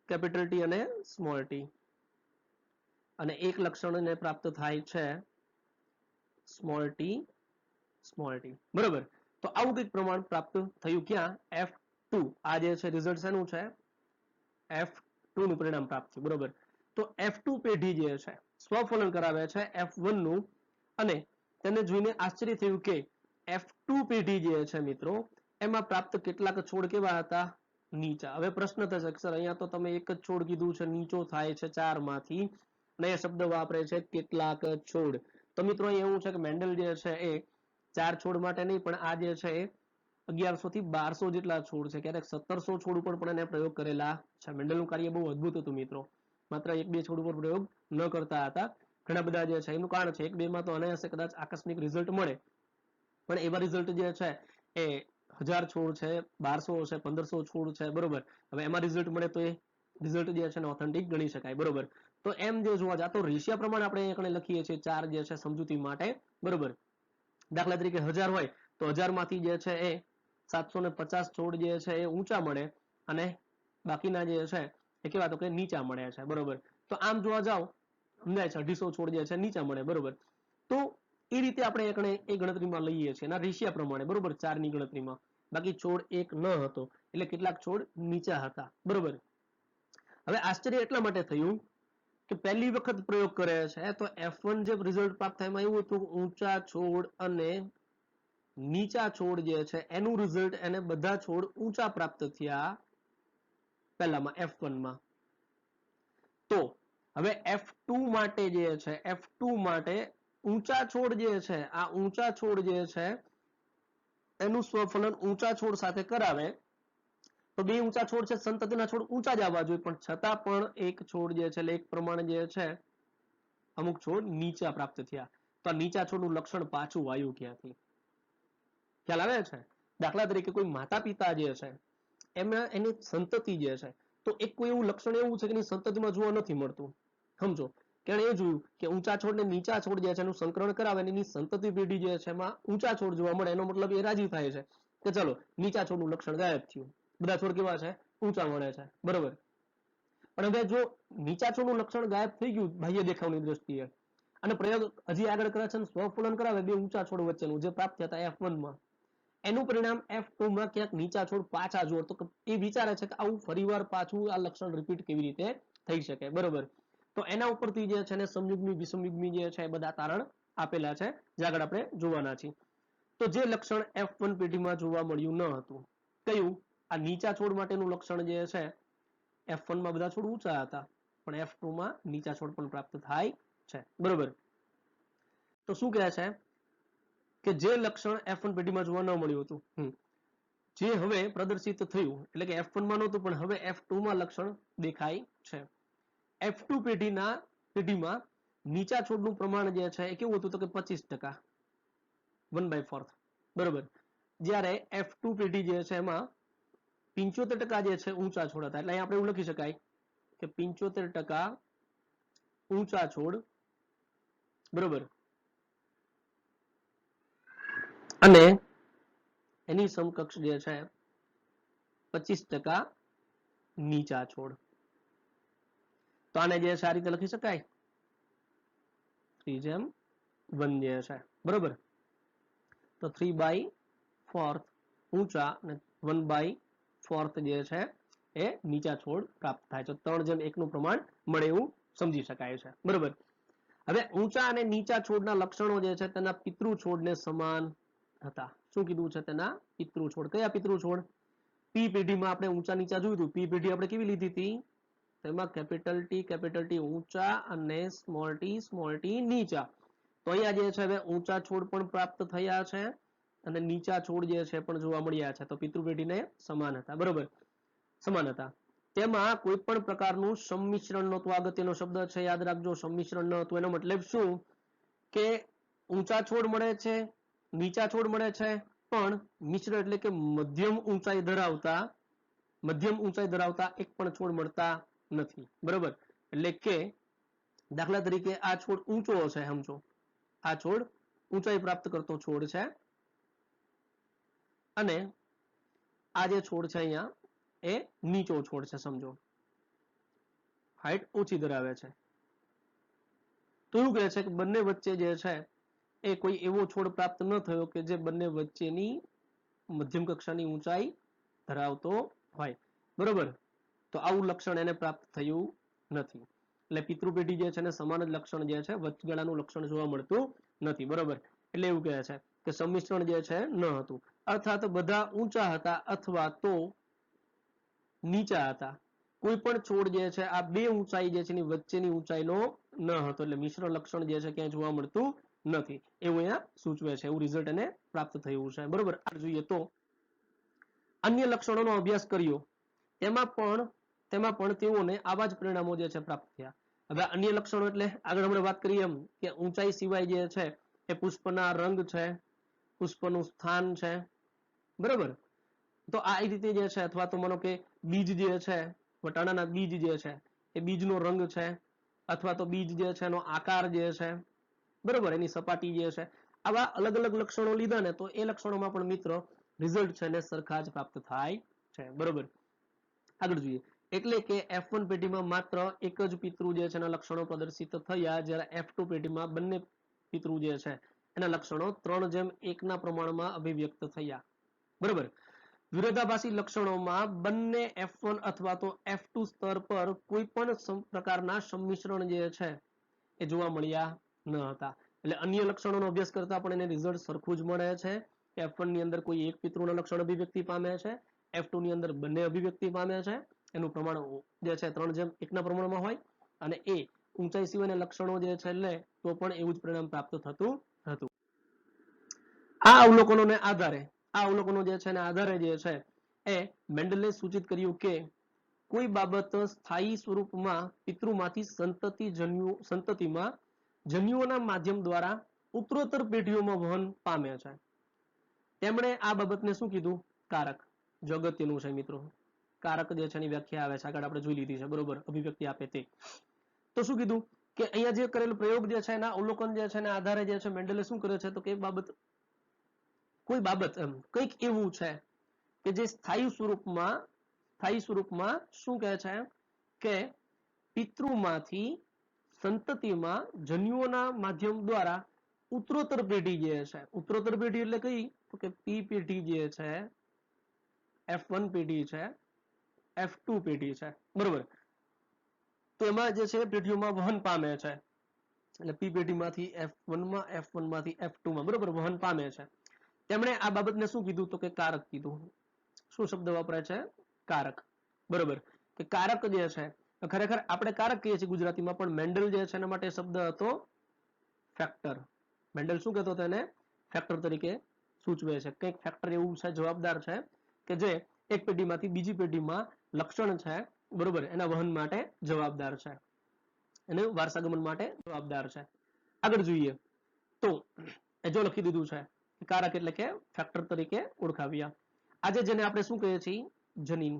કેપિટલ ટી અને સ્મોલ ટી, અને એક લક્ષણને પ્રાપ્ત થાય છે સ્મોલ ટી, સ્મોલ ટી. બરોબર. તો આવું કંઈક પ્રમાણ પ્રાપ્ત થયું ક્યાં? F2. આ જે છે રિઝલ્ટ શેનું છે? F2 નું પરિણામ પ્રાપ્ત થયું. બરોબર. તો F2 પેઢી જે છે સ્વફોલન કરાવે છે F1 નું, અને તેને જોઈને આશ્ચર્ય થયું કે F2 પેઢી જે છે મિત્રો એમાં પ્રાપ્ત કેટલાક છોડ કેવા હતા? નીચા. હવે પ્રશ્ન થશે સર અહીંયા તો તમે એક જ છોડ કીધું છે, નીચો થાય છે 4 માંથી, અને એ શબ્દ વાપરે છે કેટલાક છોડ. તો મિત્રો એવું છે કે મેન્ડલ જે છે એ 4 છોડ માટે નહીં, પણ આ જે છે એ 1100 થી 1200 જેટલા છોડ છે, ક્યારેક 1700 છોડ ઉપર પણ એને પ્રયોગ કરેલા છે. મેન્ડલનું કાર્ય બહુ અદ્ભુત હતું મિત્રો. માત્ર એક બે છોડ ઉપર પ્રયોગ ન કરતા હતા, ઘણા બધા જે છે. એનું કારણ છે એક બે માં તો અનાયાસે કદાચ આકસ્મિક રિઝલ્ટ મળે, પણ એવા રિઝલ્ટ જે છે એ 1000 છોડ છે, 1200 છે, 1500 છોડ છે, બરોબર. હવે એમાં રિઝલ્ટ મળે તો એ રિઝલ્ટ જે છે ને ઓથેન્ટિક ગણી શકાય, બરોબર. તો એમ જે જોવા જાય તો રેશિયા પ્રમાણે આપણે અહીંયા લખીએ છીએ 4 જે છે સમજૂતી માટે, બરોબર. દાખલા તરીકે 1000 હોય તો 1000 માંથી જે છે એ 750 છોડ જે છે એ ઊંચા મળે અને બાકીના જે છે એ કેવા તો કે નીચા મળે છે, બરોબર. તો આમ જોવા જાવ સમજાય છે 250 છોડ જે છે નીચા મળે, બરોબર. તો એ રીતે આપણે એ ગણતરીમાં લઈએ છીએ એના રેશિયા પ્રમાણે, બરોબર, 4 ની ગણતરીમાં. બાકી છોડ એક ન હતો એટલે કેટલાક છોડ નીચા હતા, બરોબર. હવે આશ્ચર્ય એટલા માટે થયું કે પહેલી વખત પ્રયોગ કરે છે તો F1 જે રિઝલ્ટ પ્રાપ્ત થાય એમાં એવું હતું કે ઊંચા છોડ અને નીચા છોડ જે છે એનું રિઝલ્ટ એને બધા છોડ ઊંચા પ્રાપ્ત થયા પહેલામાં F1 માં. તો હવે F2 માટે જે છે F2 માટે ઊંચા છોડ જે છે આ ઊંચા છોડ જે છે એનું સ્વફલન ઊંચા છોડ સાથે કરાવે તો બે ઊંચા છોડ છે સંતતિના છોડ ઊંચા જ આવવા જોઈએ, પણ છતાં પણ એક છોડ જે છે એટલે એક પ્રમાણે જે છે અમુક છોડ નીચા પ્રાપ્ત થયા. તો આ નીચા છોડનું લક્ષણ પાછું આવ્યું ક્યાંથી? ખ્યાલ આવે છે? દાખલા તરીકે કોઈ માતા પિતા જે છે એમાં એની સંતતિ જે છે તો એક કોઈ એવું લક્ષણ એવું છે કે એની સંતતિમાં જોવા નથી મળતું, સમજો કે એ જોયું કે ઊંચા છોડ ને નીચા છોડ જે છે એનું સંકરણ કરાવે એની સંતતિ પેઢી જે છે એમાં ઊંચા છોડ જોવા મળે, એનો મતલબ એ રાજી થાય છે કે ચલો નીચા છોડનું લક્ષણ ગાયબ થયું, બધા છોડ કેવા છે ઊંચા મળે છે, બરોબર. પણ હવે જો નીચા છોડનું લક્ષણ ગાયબ થઈ ગયું બાહ્ય દેખાવની દ્રષ્ટિએ અને પ્રયોગ હજી આગળ કરે છે સ્વફલન કરાવે બે ઊંચા છોડ વચ્ચેનું જે પ્રાપ્ત થતા F1 માં, એનું પરિણામ F2 માં ક્યાંક નીચા છોડ પાછા જોડ, તો એ વિચારે છે કે આવું ફરીવાર પાછું આ લક્ષણ રિપીટ કેવી રીતે થઈ શકે, બરોબર. તો એના ઉપરથી જે છે ને સમયુગ્મી વિષમયુગ્મી જે છે એ બધા તારણ આપેલા છે જે આગળ આપણે જોવાના છીએ. તો જે લક્ષણ F1 પેઢીમાં જોવા મળ્યું ન હતું, કયું? આ નીચા છોડ માટેનું લક્ષણ જે છે F1 માં બધા છોડ ઊંચા હતા પણ F2 માં નીચા છોડ પણ પ્રાપ્ત થાય છે, બરોબર. તો શું કહે છે કે જે લક્ષણ F1 પેઢીમાં જોવા ન મળ્યું હતું જે હવે પ્રદર્શિત થયું એટલે કે F1 માં નહોતું પણ હવે F2 માં લક્ષણ દેખાય છે. F2 પેઢીમાં નીચા છોડનું પ્રમાણ જે છે એ કેવું હતું તો કે 25%, 1/4, બરોબર. જ્યારે F2 પેઢી જે છે એમાં 75% જે છે ઊંચા છોડ હતા, એટલે અહીંયા આપણે એવું લખી શકાય કે 75% ઊંચા છોડ, બરોબર, અને એની સમકક્ષ જે છે 25% નીચા છોડ. તો આને જે છે આ રીતે લખી શકાય 3:1 જે છે, બરોબર. તો 3/4 ઊંચા અને 1/4 જે છે એ નીચા છોડ પ્રાપ્ત થાય છે. 3:1 નું પ્રમાણ મળે એવું સમજી શકાય છે, બરોબર. હવે ઊંચા અને નીચા છોડના લક્ષણો જે છે તેના પિતૃ છોડને સમાન હતા. શું કીધું છે? તેના પિતૃ છોડ. કયા પિતૃ છોડ? પી પેઢીમાં આપણે ઊંચા નીચા જોયું હતું. પી પેઢી આપણે કેવી લીધી હતી? તેમાં કેપિટલ ટી ઊંચા અને સ્મોલ ટી નીચા. તો અહીંયા જે છે હવે ઊંચા છોડ પણ પ્રાપ્ત થયા છે અને નીચા છોડ જે છે પણ જોવા મળ્યા છે. તો પિતૃ પેઢીને સમાન હતા, બરોબર, સમાન હતા. તેમાં કોઈ પણ પ્રકારનું સંમિશ્રણ નહોતું. અગત્યનો શબ્દ છે, યાદ રાખજો, સંમિશ્રણ ન હતું. એનો મતલબ શું કે ઊંચા છોડ મળે છે, નીચા છોડ મળે છે, પણ મિશ્ર એટલે કે મધ્યમ ઊંચાઈ ધરાવતા એક પણ છોડ મળતા નથી, બરોબર. એટલે કે દાખલા તરીકે આ છોડ ઊંચો છે, સમજો આ છોડ ઊંચાઈ પ્રાપ્ત કરતો છોડ છે અને આ જે છોડ છે અહીંયા એ નીચો છોડ છે, સમજો હાઈટ ઓછી ધરાવે છે. તો એવું કહે છે કે બંને વચ્ચે જે છે એ કોઈ એવો છોડ પ્રાપ્ત ન થયો કે જે બંને વચ્ચેની મધ્યમ કક્ષાની ઊંચાઈ ધરાવતો હોય, બરોબર. તો આવું લક્ષણ એને પ્રાપ્ત થયું નથી. એટલે પિતૃ પેઢી જે છે ને સમાન જ લક્ષણ જે છે વચગાળાનું લક્ષણ જોવા મળતું નથી, બરોબર. એટલે એવું કહે છે કે સંમિશ્રણ જે છે ન હતું, અર્થાત બધા ઊંચા હતા અથવા તો નીચા હતા. કોઈ પણ છોડ જે છે આ બે ઊંચાઈ જે છે એની વચ્ચેની ઊંચાઈનો ન હતો, એટલે મિશ્ર લક્ષણ જે છે ક્યાંય જોવા મળતું નથી એવું અહીંયા સૂચવે છે. એવું રિઝલ્ટ એને પ્રાપ્ત થયું છે, બરોબર. આ જોઈએ તો અન્ય લક્ષણોનો અભ્યાસ કર્યો તેમાં પણ તેઓને આવા જ પરિણામો જે છે પ્રાપ્ત થયા. હવે અન્ય લક્ષણો એટલે આગળ આપણે વાત કરીએ એમ કે ઊંચાઈ સિવાય જે છે એ પુષ્પના રંગ છે, પુષ્પનું સ્થાન છે, બરોબર. તો આ રીતે જે છે, અથવા તો માનો કે બીજ જે છે, વટાણાના બીજ જે છે એ બીજનો રંગ છે, અથવા તો બીજ જે છે એનો આકાર જે છે, બરોબર, એની સપાટી જે છે, આવા અલગ અલગ લક્ષણો લીધા ને તો એ લક્ષણોમાં પણ મિત્રો રિઝલ્ટ છે ને સરખા જ પ્રાપ્ત થાય છે, બરોબર. આગળ જોઈએ, એટલે કે F1 પેટીમાં માત્ર એક જ પિતૃ જે છે એના લક્ષણો પ્રદર્શિત થયા, જ્યારે F2 પેટીમાં બંને પિતૃ જે છે એના લક્ષણો 3:1 ના પ્રમાણમાં અભિવ્યક્ત થયા, બરોબર. વિરોધાભાસી લક્ષણોમાં બંને F1 અથવા તો F2 સ્તર પર કોઈ પણ પ્રકારના સંમિશ્રણ જે છે એ જોવા મળ્યા ન હતા. એટલે અન્ય લક્ષણોનો અભ્યાસ કરતા પણ એને રિઝલ્ટ સરખું જ મળે છે. F1 ની અંદર કોઈ એક પિતૃના લક્ષણ અભિવ્યક્તિ પામે છે, F2 ની અંદર બંને અભિવ્યક્તિ પામે છે. એનું પ્રમાણ જે છે 3:1 ના પ્રમાણમાં હોય, અને એ ઊંચાઈ સિવાયના લક્ષણો જે છે લે તો પણ એવું જ પરિણામ પ્રાપ્ત થતું હતું. આ અવલોકનોને આધારે, આ અવલોકનો જે છે એના આધારે જે છે એ મેન્ડલે સૂચિત કર્યું કે કોઈ બાબત સ્થાયી સ્વરૂપમાં પિતૃમાંથી સંતતિમાં જન્યુઓના માધ્યમ દ્વારા ઉત્તરોત્તર પેઢીઓમાં વહન પામે છે. તેમણે આ બાબતને શું કીધું? કારક. જો અગત્યનું છે મિત્રો, કારક જે છે એની વ્યાખ્યા આવે છે, આગળ આપણે જોઈ લીધી છે, બરોબર, અભિવ્યક્તિ આપે તે. તો શું કીધું કે અહીંયા જે કરેલો પ્રયોગ જે છે એના અવલોકન જે છે એના આધારે જે છે મેન્ડલે શું કરે છે તો કે કોઈ બાબત એમ કંઈક એવું છે કે જે સ્થાયી સ્વરૂપમાં શું કહે છે કે પિતૃમાંથી સંતતિમાં જન્યુઓના માધ્યમ દ્વારા ઉત્તરોત્તર પેઢી જે છે, ઉત્તરોત્તર પેઢી એટલે કઈ તો કે P પેઢી જે છે, F1 પેઢી છે, F2 પેઢી છે, બરોબર. તો એમાં જે છે પેઢીઓમાં વહન પામે છે. એટલે P પેઢીમાંથી F1 માં, F1 માંથી F2 માં, બરોબર, વહન પામે છે. તેમણે આ બાબતને શું કીધું તો કે કારક કીધું. શું શબ્દ વપરાય છે? કારક, બરોબર. કે કારક જે છે ખરેખર આપણે કારક કહીએ છીએ ગુજરાતીમાં, પણ મેન્ડલ જે છે એના માટે શબ્દ હતો ફેક્ટર. મેન્ડલ શું કહેતો હતો એને? ફેક્ટર તરીકે સૂચવે છે. કંઈક ફેક્ટર એવું છે, જવાબદાર છે કે જે એક પેઢીમાંથી બીજી પેઢીમાં લક્ષણ છે, બરોબર, એના વહન માટે જવાબદાર છે, એને વારસાગમન માટે જવાબદાર છે. આગળ જોઈએ તો એ જો લખી દીધું છે કારક એટલે કે ફેક્ટર તરીકે ઓળખાવ્યા. આજે જેને આપણે શું કહીએ છીએ? જનીન.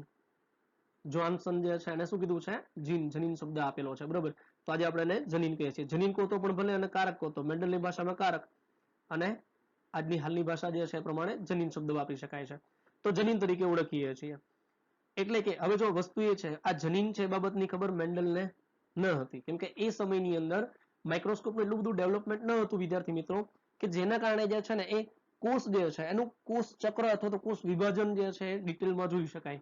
જોહાન્સન જે છે એને શું કીધું છે? જીન. જનીન શબ્દ આપેલો છે, બરોબર. તો આજે આપણે એને જનીન કહીએ છીએ. જનીન કહો તો પણ ભલે અને કારક કહો તો, મેન્ડલની ભાષામાં કારક અને આજની હાલની ભાષા જે છે એ પ્રમાણે જનીન શબ્દ વાપરી શકાય છે. તો જનીન તરીકે ઓળખીએ છીએ. એટલે કે હવે જો વસ્તુ એ છે, આ જનીન છે એ બાબતની ખબર મેન્ડલને ન હતી, કેમ કે એ સમયની અંદર માઇક્રોસ્કોપનું એટલું બધું ડેવલપમેન્ટ ન હતું વિદ્યાર્થી મિત્રો, કે જેના કારણે જે છે ને એ કોષ જે છે એનું કોષ ચક્ર અથવા તો કોષ વિભાજન જે છે એ ડિટેલમાં જોઈ શકાય.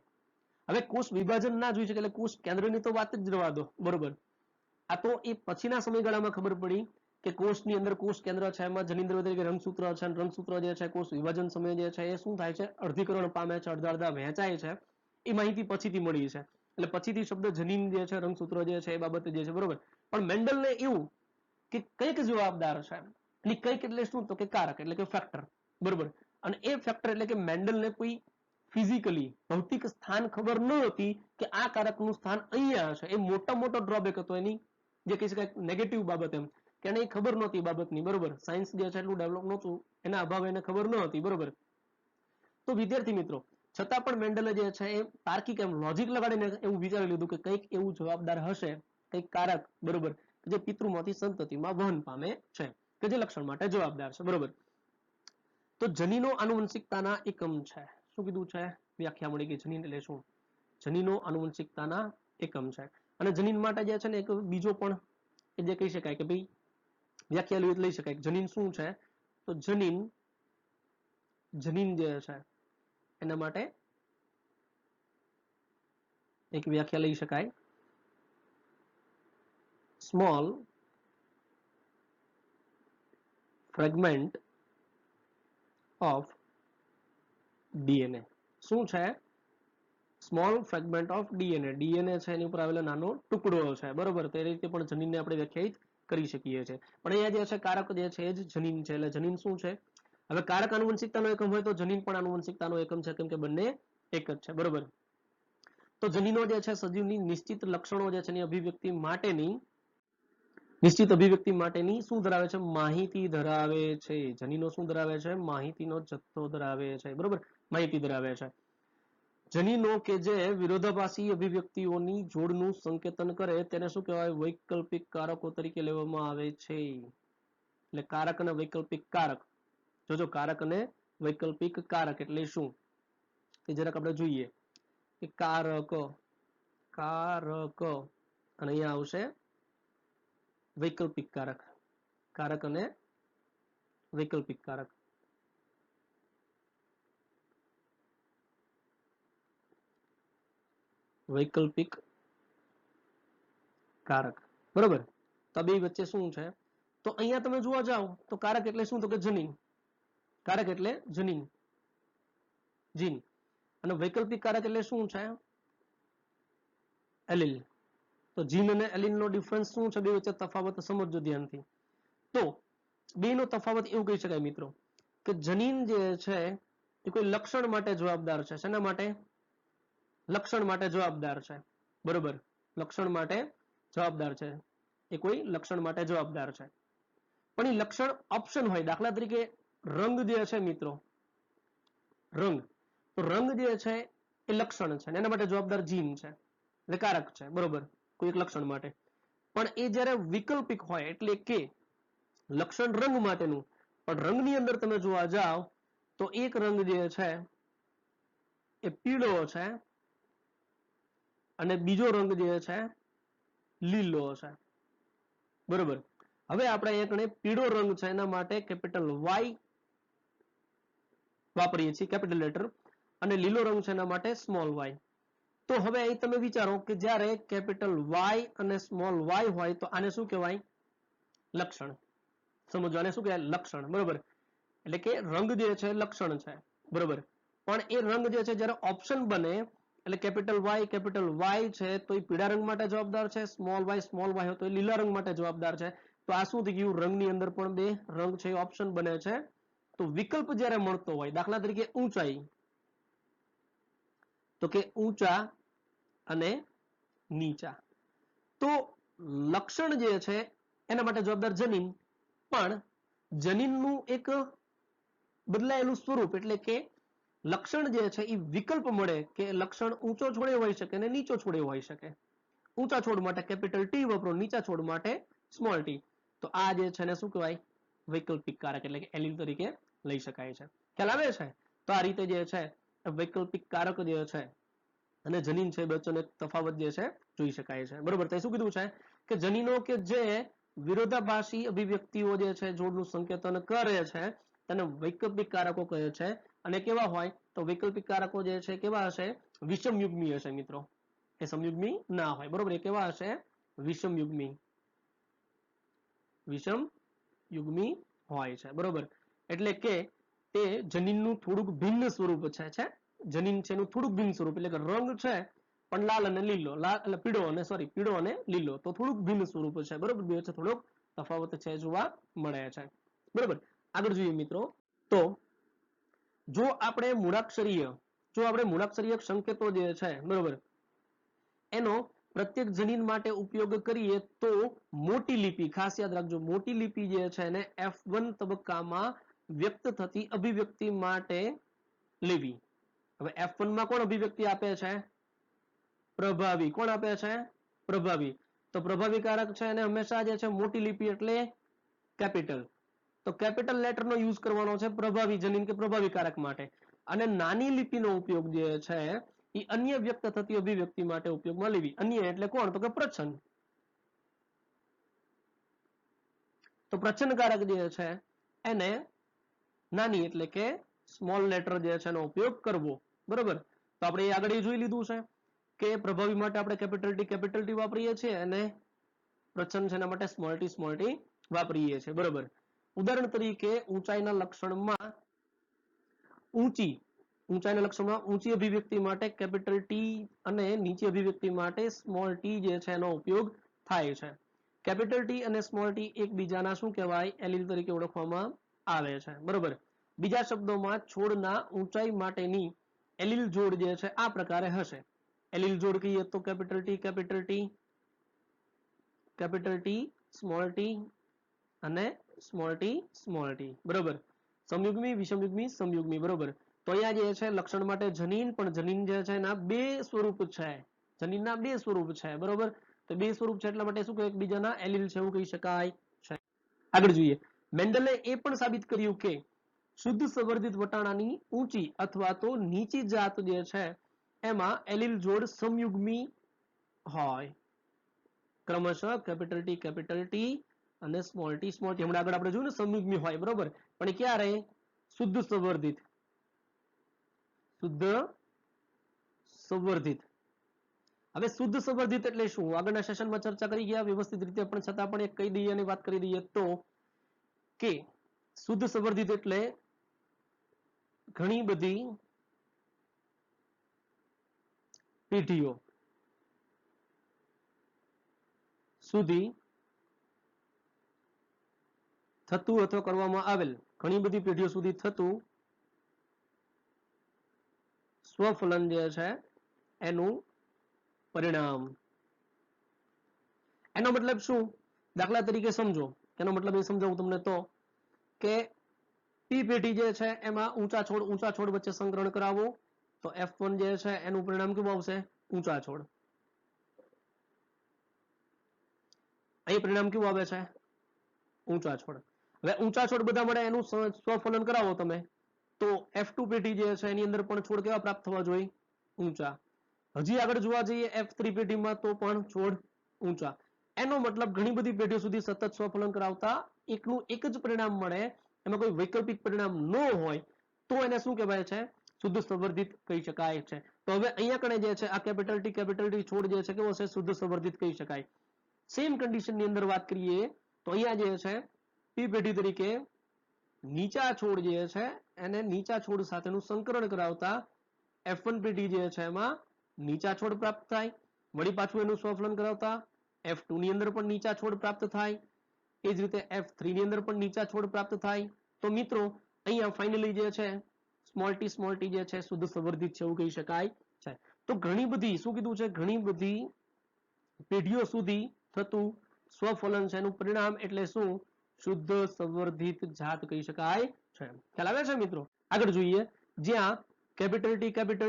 હવે કોષ વિભાજન ના જોઈ શકે એટલે કોષ કેન્દ્રની તો વાત જ જવા દો, બરોબર. આ તો એ પછીના સમયગાળામાં ખબર પડી કે કોષની અંદર કોષ કેન્દ્ર છે, એમાં જનીન્દ્રવ્ય તરીકે રંગસૂત્ર છે, અને રંગસૂત્ર જે છે કોષ વિભાજન સમયે જે છે એ શું થાય છે? અર્ધીકરણ પામે છે, અડધા અડધા વહેંચાય છે. એ માહિતી પછીથી મળી છે. એટલે પછીથી શબ્દ જનીન જે છે, રંગસૂત્ર જે છે એ બાબતે જે છે, બરોબર. પણ મેન્ડલને એવું કે કંઈક જવાબદાર છે, અને કંઈક એટલે શું તો કે કારક એટલે કે ફેક્ટર, બરોબર. અને એ ફેક્ટર એટલે કે મેન્ડલને કોઈ ફિઝિકલી ભૌતિક સ્થાન ખબર ન હતી કે આ કારકનું સ્થાન અહીંયા છે. એ મોટો ડ્રોબેક હતો એની, જે કહી શકાય નેગેટિવ બાબત એમ, કે એને ખબર નહોતી બાબતની, બરોબર. સાયન્સ જે છે એટલું ડેવલપ નહોતું, એના અભાવે એને ખબર ન હતી, બરોબર. તો વિદ્યાર્થી મિત્રો, છતાં પણ મેન્ડલે જે છે એ તાર્કિક એમ લોજિક લગાડીને એવું વિચારી લીધું કે કંઈક એવું જવાબદાર હશે, કંઈક કારક, બરોબર, જે પિતૃમાંથી સંતતિમાં વહન પામે છે, કે જે લક્ષણ માટે જવાબદાર છે, બરોબર. તો જનીનો આનુવંશિકતાના એકમ છે. શું કીધું છે? વ્યાખ્યા મળી ગઈ. જનીન એટલે શું? જનીનો આનુવંશિકતાના એકમ છે. અને જનીન માટે જે છે ને એક બીજો પણ એ જે કહી શકાય કે ભાઈ વ્યાખ્યા લઈ શકાય. જનીન શું છે? તો જનીન જે છે એના માટે એક વ્યાખ્યા લઈ શકાય, સ્મોલ ફ્રેગમેન્ટ ઓફ ડીએનએ. શું છે? Small fragment of DNA. DNA છે એની ઉપર આવેલો નાનો ટુકડો છે, બરોબર. તે રીતે પણ જનીનને આપણે વ્યાખ્યાયિત કરી શકીએ છીએ. પણ અહીંયા જે છે કારક જે છે એ જ જનીન છે. એટલે જનીન શું છે? હવે કારક આનુવંશિકતાનો એકમ હોય તો જનીન પણ આનુવંશિકતાનો એકમ છે, કેમ કે બંને એક જ છે, બરોબર. તો જનીનો જે છે સજીવની નિશ્ચિત લક્ષણો જે છે એની અભિવ્યક્તિ માટેની નિશ્ચિત અભિવ્યક્તિ માટેની શું ધરાવે છે? માહિતી ધરાવે છે. જનીનો શું ધરાવે છે? માહિતીનો જથ્થો ધરાવે છે. બરોબર, માહિતી ધરાવે છે. જનીનો કે જે વિરોધાભાસી અભિવ્યક્તિઓની જોડનું સંકેતન કરે તેને શું કહેવાય? વૈકલ્પિક કારકો તરીકે લેવામાં આવે છે. એટલે કારક અને વૈકલ્પિક કારક, જોજો કારક અને વૈકલ્પિક કારક એટલે શું એ જરાક આપણે જોઈએ કે કારક અને અહીંયા આવશે વૈકલ્પિક કારક, કારક અને વૈકલ્પિક કારક. વૈકલ્પિક કારક, બરોબર. તો બે વચ્ચે શું છે? તો અહીંયા તમે જોવા જાઓ તો કારક એટલે શું? તો કે જનીન. કારક એટલે જનીન, જીન. અને વૈકલ્પિક કારક એટલે શું છે? એલીલ. તો જીન અને એલીલ નો ડિફરન્સ શું છે? બે વચ્ચે તફાવત સમજજો ધ્યાનથી. તો બેનો તફાવત એવું કહી શકાય મિત્રો કે જનીન જે છે એ કોઈ લક્ષણ માટે જવાબદાર છે. શેના માટે? લક્ષણ માટે જવાબદાર છે. બરોબર, લક્ષણ માટે જવાબદાર છે. એ કોઈ લક્ષણ માટે જવાબદાર છે. પણ એ લક્ષણ ઓપ્શન હોય. દાખલા તરીકે રંગ જે છે મિત્રો, રંગ, તો રંગ જે છે એ લક્ષણ છે, એના માટે જવાબદાર જીન છે, એટલે કારક છે. બરોબર, કોઈ એક લક્ષણ માટે. પણ એ જ્યારે વૈકલ્પિક હોય એટલે કે લક્ષણ રંગ માટેનું, પણ રંગની અંદર તમે જોવા જાઓ તો એક રંગ જે છે એ પીળો છે અને બીજો રંગ જે છે લીલો છે. બરોબર, હવે આપણે અહીંયા પીળો રંગ છે એના માટે કેપિટલ વાય વાપરીએ છીએ, કેપિટલ લેટર, અને લીલો રંગ છે એના માટે સ્મોલ વાય. તો હવે અહીં તમે વિચારો કે જ્યારે કેપિટલ વાય અને સ્મોલ વાય હોય તો આને શું કહેવાય? લક્ષણ. સમજો, આને શું કહેવાય? લક્ષણ. બરોબર, એટલે કે રંગ જે છે લક્ષણ છે. બરોબર, પણ એ રંગ જે છે જ્યારે ઓપ્શન બને એટલે કેપિટલ વાય છે તો એ પીળા રંગ માટે જવાબદાર છે, સ્મોલ વાય હોય તો એ લીલા રંગ માટે જવાબદાર છે. તો આ શું થઈ ગયું? રંગની અંદર પણ બે રંગ છે એ ઓપ્શન બને છે. તો વિકલ્પ જ્યારે મળતો હોય, દાખલા તરીકે ઊંચાઈ, તો કે ઊંચા અને નીચા, તો લક્ષણ જે છે એના માટે જવાબદાર જનીન, પણ જનીનનું એક બદલાયેલું સ્વરૂપ, એટલે કે લક્ષણ જે છે એ વિકલ્પ મળે કે લક્ષણ ઊંચો છોડે હોઈ શકે અને નીચો છોડે હોઈ શકે. ઊંચા છોડ માટે કેપિટલ ટી વાપરો, નીચા છોડ માટે સ્મોલ ટી. તો આ જે છે ને શું કહેવાય? વૈકલ્પિક કારક, એટલે કે એલીલ તરીકે લઈ શકાય છે. ખ્યાલ આવે છે? તો આ રીતે જે છે વૈકલ્પિક કારક જે છે અને જનીન છે વચ્ચેનો તફાવત જે છે જોઈ શકાય છે. બરોબર, તો શું કીધું છે કે જનીનો કે જે વિરોધાભાસી અભિવ્યક્તિઓ જે છે જોડનું સંકેતન કરે છે તેને વૈકલ્પિક કારકો કહે છે. અને કેવા હોય? તો વૈકલ્પિક કારકો જે છે કેવા હશે? વિષમયુગ્મી હશે મિત્રો, એ સમયુગ્મી ના હોય. બરોબર, એ કેવા હશે? વિષમયુગ્મી, વિષમયુગ્મી હોય છે. બરોબર, એટલે કે તે જનીનનું થોડુંક ભિન્ન સ્વરૂપ છે. જનીન છે એનું થોડુંક ભિન્ન સ્વરૂપ, એટલે કે રંગ છે પણ લાલ અને લીલો, લાલ એટલે પીળો અને લીલો, તો થોડુંક ભિન્ન સ્વરૂપ છે. બરોબર, બે વચ્ચે થોડોક તફાવત છે જોવા મળે છે. બરોબર, આગળ જોઈએ મિત્રો. તો જો આપણે મૂળાક્ષરીય સંકેતો જે છે, બરોબર, એનો પ્રત્યેક જનીન માટે ઉપયોગ કરીએ તો મોટી લિપિ, ખાસ યાદ રાખજો, મોટી લિપિ જે છે એને F1 તબક્કામાં વ્યક્ત થતી અભિવ્યક્તિ માટે લેવી. હવે F1 માં કોણ અભિવ્યક્તિ આપે છે? પ્રભાવી. કોણ આપે છે? પ્રભાવી. તો પ્રભાવી કારક છે એને હંમેશા જે છે મોટી લિપિ એટલે કેપિટલ, તો કેપિટલ લેટરનો યુઝ કરવાનો છે પ્રભાવી જનીન કે પ્રભાવી કારક માટે. અને નાની લિપિનો ઉપયોગ જે છે એ અન્ય વ્યક્ત થતી અભિવ્યક્તિ માટે ઉપયોગમાં લેવી. અન્ય એટલે કોણ? તો કે પ્રચ્છન્ન. તો પ્રચ્છન્ન કારક જે છે એને નાની એટલે કે સ્મોલ લેટર જે છે એનો ઉપયોગ કરવો. બરોબર, તો આપણે આગળ જોઈ લીધું છે કે પ્રભાવી માટે આપણે કેપિટલ ટી વાપરીએ છીએ અને પ્રચ્છન્ન છે એના માટે સ્મોલ ટી વાપરીએ છીએ. બરોબર, ઉદાહરણ તરીકે ઊંચાઈના લક્ષણમાં ઊંચી અભિવ્યક્તિ માટે કેપિટલ ટી અને નીચી અભિવ્યક્તિ માટે સ્મોલ ટી જે છે એનો ઉપયોગ થાય છે. કેપિટલ ટી અને સ્મોલ ટી એકબીજાના શું કહેવાય? એલીલ તરીકે ઓળખવામાં આવે છે. બરોબર, બીજા શબ્દોમાં છોડના ઊંચાઈ માટેની એલીલ જોડ જે છે આ પ્રકારે હશે. એલીલ જોડ કહીએ તો કેપિટલ ટી સ્મોલ ટી અને સ્મોલ ટી બરોબર. સમયુગ્મી વિષમયુગ્મી સમયુગ્મી બરોબર. તો અહીંયા જે છે લક્ષણ માટે જનીન, પણ જનીન જે છે એના બે સ્વરૂપ છે. જનીનના બે સ્વરૂપ છે બરોબર. તો બે સ્વરૂપ છે એટલા માટે શું કહે એકબીજાના એલીલ છે એવું કહી શકાય છે. આગળ જોઈએ. મેન્ડલે એ પણ સાબિત કર્યું કે શુદ્ધ સંવર્ધિત વટાણાની ઊંચી અથવા તો નીચી જાત જે છે એમાં એલીલ જોડ સમયુગ્મી હોય. ક્રમશઃ કેપિટલ ટી અને સ્મોલ ટી હમણાં આગળ આપણે જોયું ને સમયુગ્મી હોય બરોબર. પણ એ ક્યારે શુદ્ધ સંવર્ધિત. શુદ્ધ સંવર્ધિત. હવે શુદ્ધ સંવર્ધિત એટલે શું? આગળના સેશનમાં ચર્ચા કરી ગયા વ્યવસ્થિત રીતે, પણ છતાં પણ એક કહી દઈએ અને વાત કરી દઈએ તો કે શુદ્ધ સંવર્ધિત એટલે ઘણી બધી પેઢીઓ સુધી થતું અથવા કરવામાં આવેલ, ઘણી બધી પેઢીઓ સુધી થતું સ્વફલન જે છે એનું પરિણામ. એનો મતલબ શું? દાખલા તરીકે સમજો, એનો મતલબ એ સમજાવું તમને તો કે પી પેઢી જે છે એમાં ઊંચા છોડ વચ્ચે સંકરણ કરાવો તો F1 જે છે એનું પરિણામ કેવું આવશે? ઊંચા છોડ. અહીં પરિણામ કેવું આવે છે? ઊંચા છોડ. હવે ઊંચા છોડ બધા મળે એનું સ્વફલન કરાવો તમે તો F2 પેઢી જે છે એની અંદર પણ છોડ કેવા પ્રાપ્ત થવા જોઈએ? ઊંચા. હજી આગળ જોવા જઈએ F3 પેઢીમાં તો પણ છોડ ઊંચા. એનો મતલબ ઘણી બધી પેઢીઓ સુધી સતત સ્વફલન કરાવતા એકનું એક જ પરિણામ મળે, એમાં કોઈ વૈકલ્પિક પરિણામ ન હોય તો એને શું કહેવાય છે? શુદ્ધ સંવર્ધિત કહી શકાય છે. તો હવે અહીંયા કણે જે છે આ કેપિટલ ટી છોડ જે છે કેવો છે? શુદ્ધ સંવર્ધિત કહી શકાય. સેમ કન્ડિશનની અંદર વાત કરીએ તો અહીંયા જે છે પી પેઢી તરીકે નીચા છોડ જે છે એને નીચા છોડ સાથેનું સંકરણ કરાવતા F1 પેઢી જે છે એમાં નીચા છોડ પ્રાપ્ત થાય. વળી પાછું એનું સ્વફલન કરાવતા F2 ની અંદર પણ નીચા છોડ પ્રાપ્ત થાય. એ જ રીતે F3 ની અંદર પણ નીચા છોડ પ્રાપ્ત થાય. તો મિત્રો અહીંયા ફાઇનલી જે છે સ્મોલ ટી જે છે શુદ્ધ સંવર્ધિત છે એવું કહી શકાય છે. તો ઘણી બધી શું કીધું છે? ઘણી બધી પેઢીઓ સુધી થતું સ્વફલન છે એનું પરિણામ એટલે શું? શુદ્ધ સંવર્ધિત જાત કહી શકાય છે. ખ્યાલ આવે છે મિત્રો? આગળ જોઈએ. જ્યાં કેપિટલ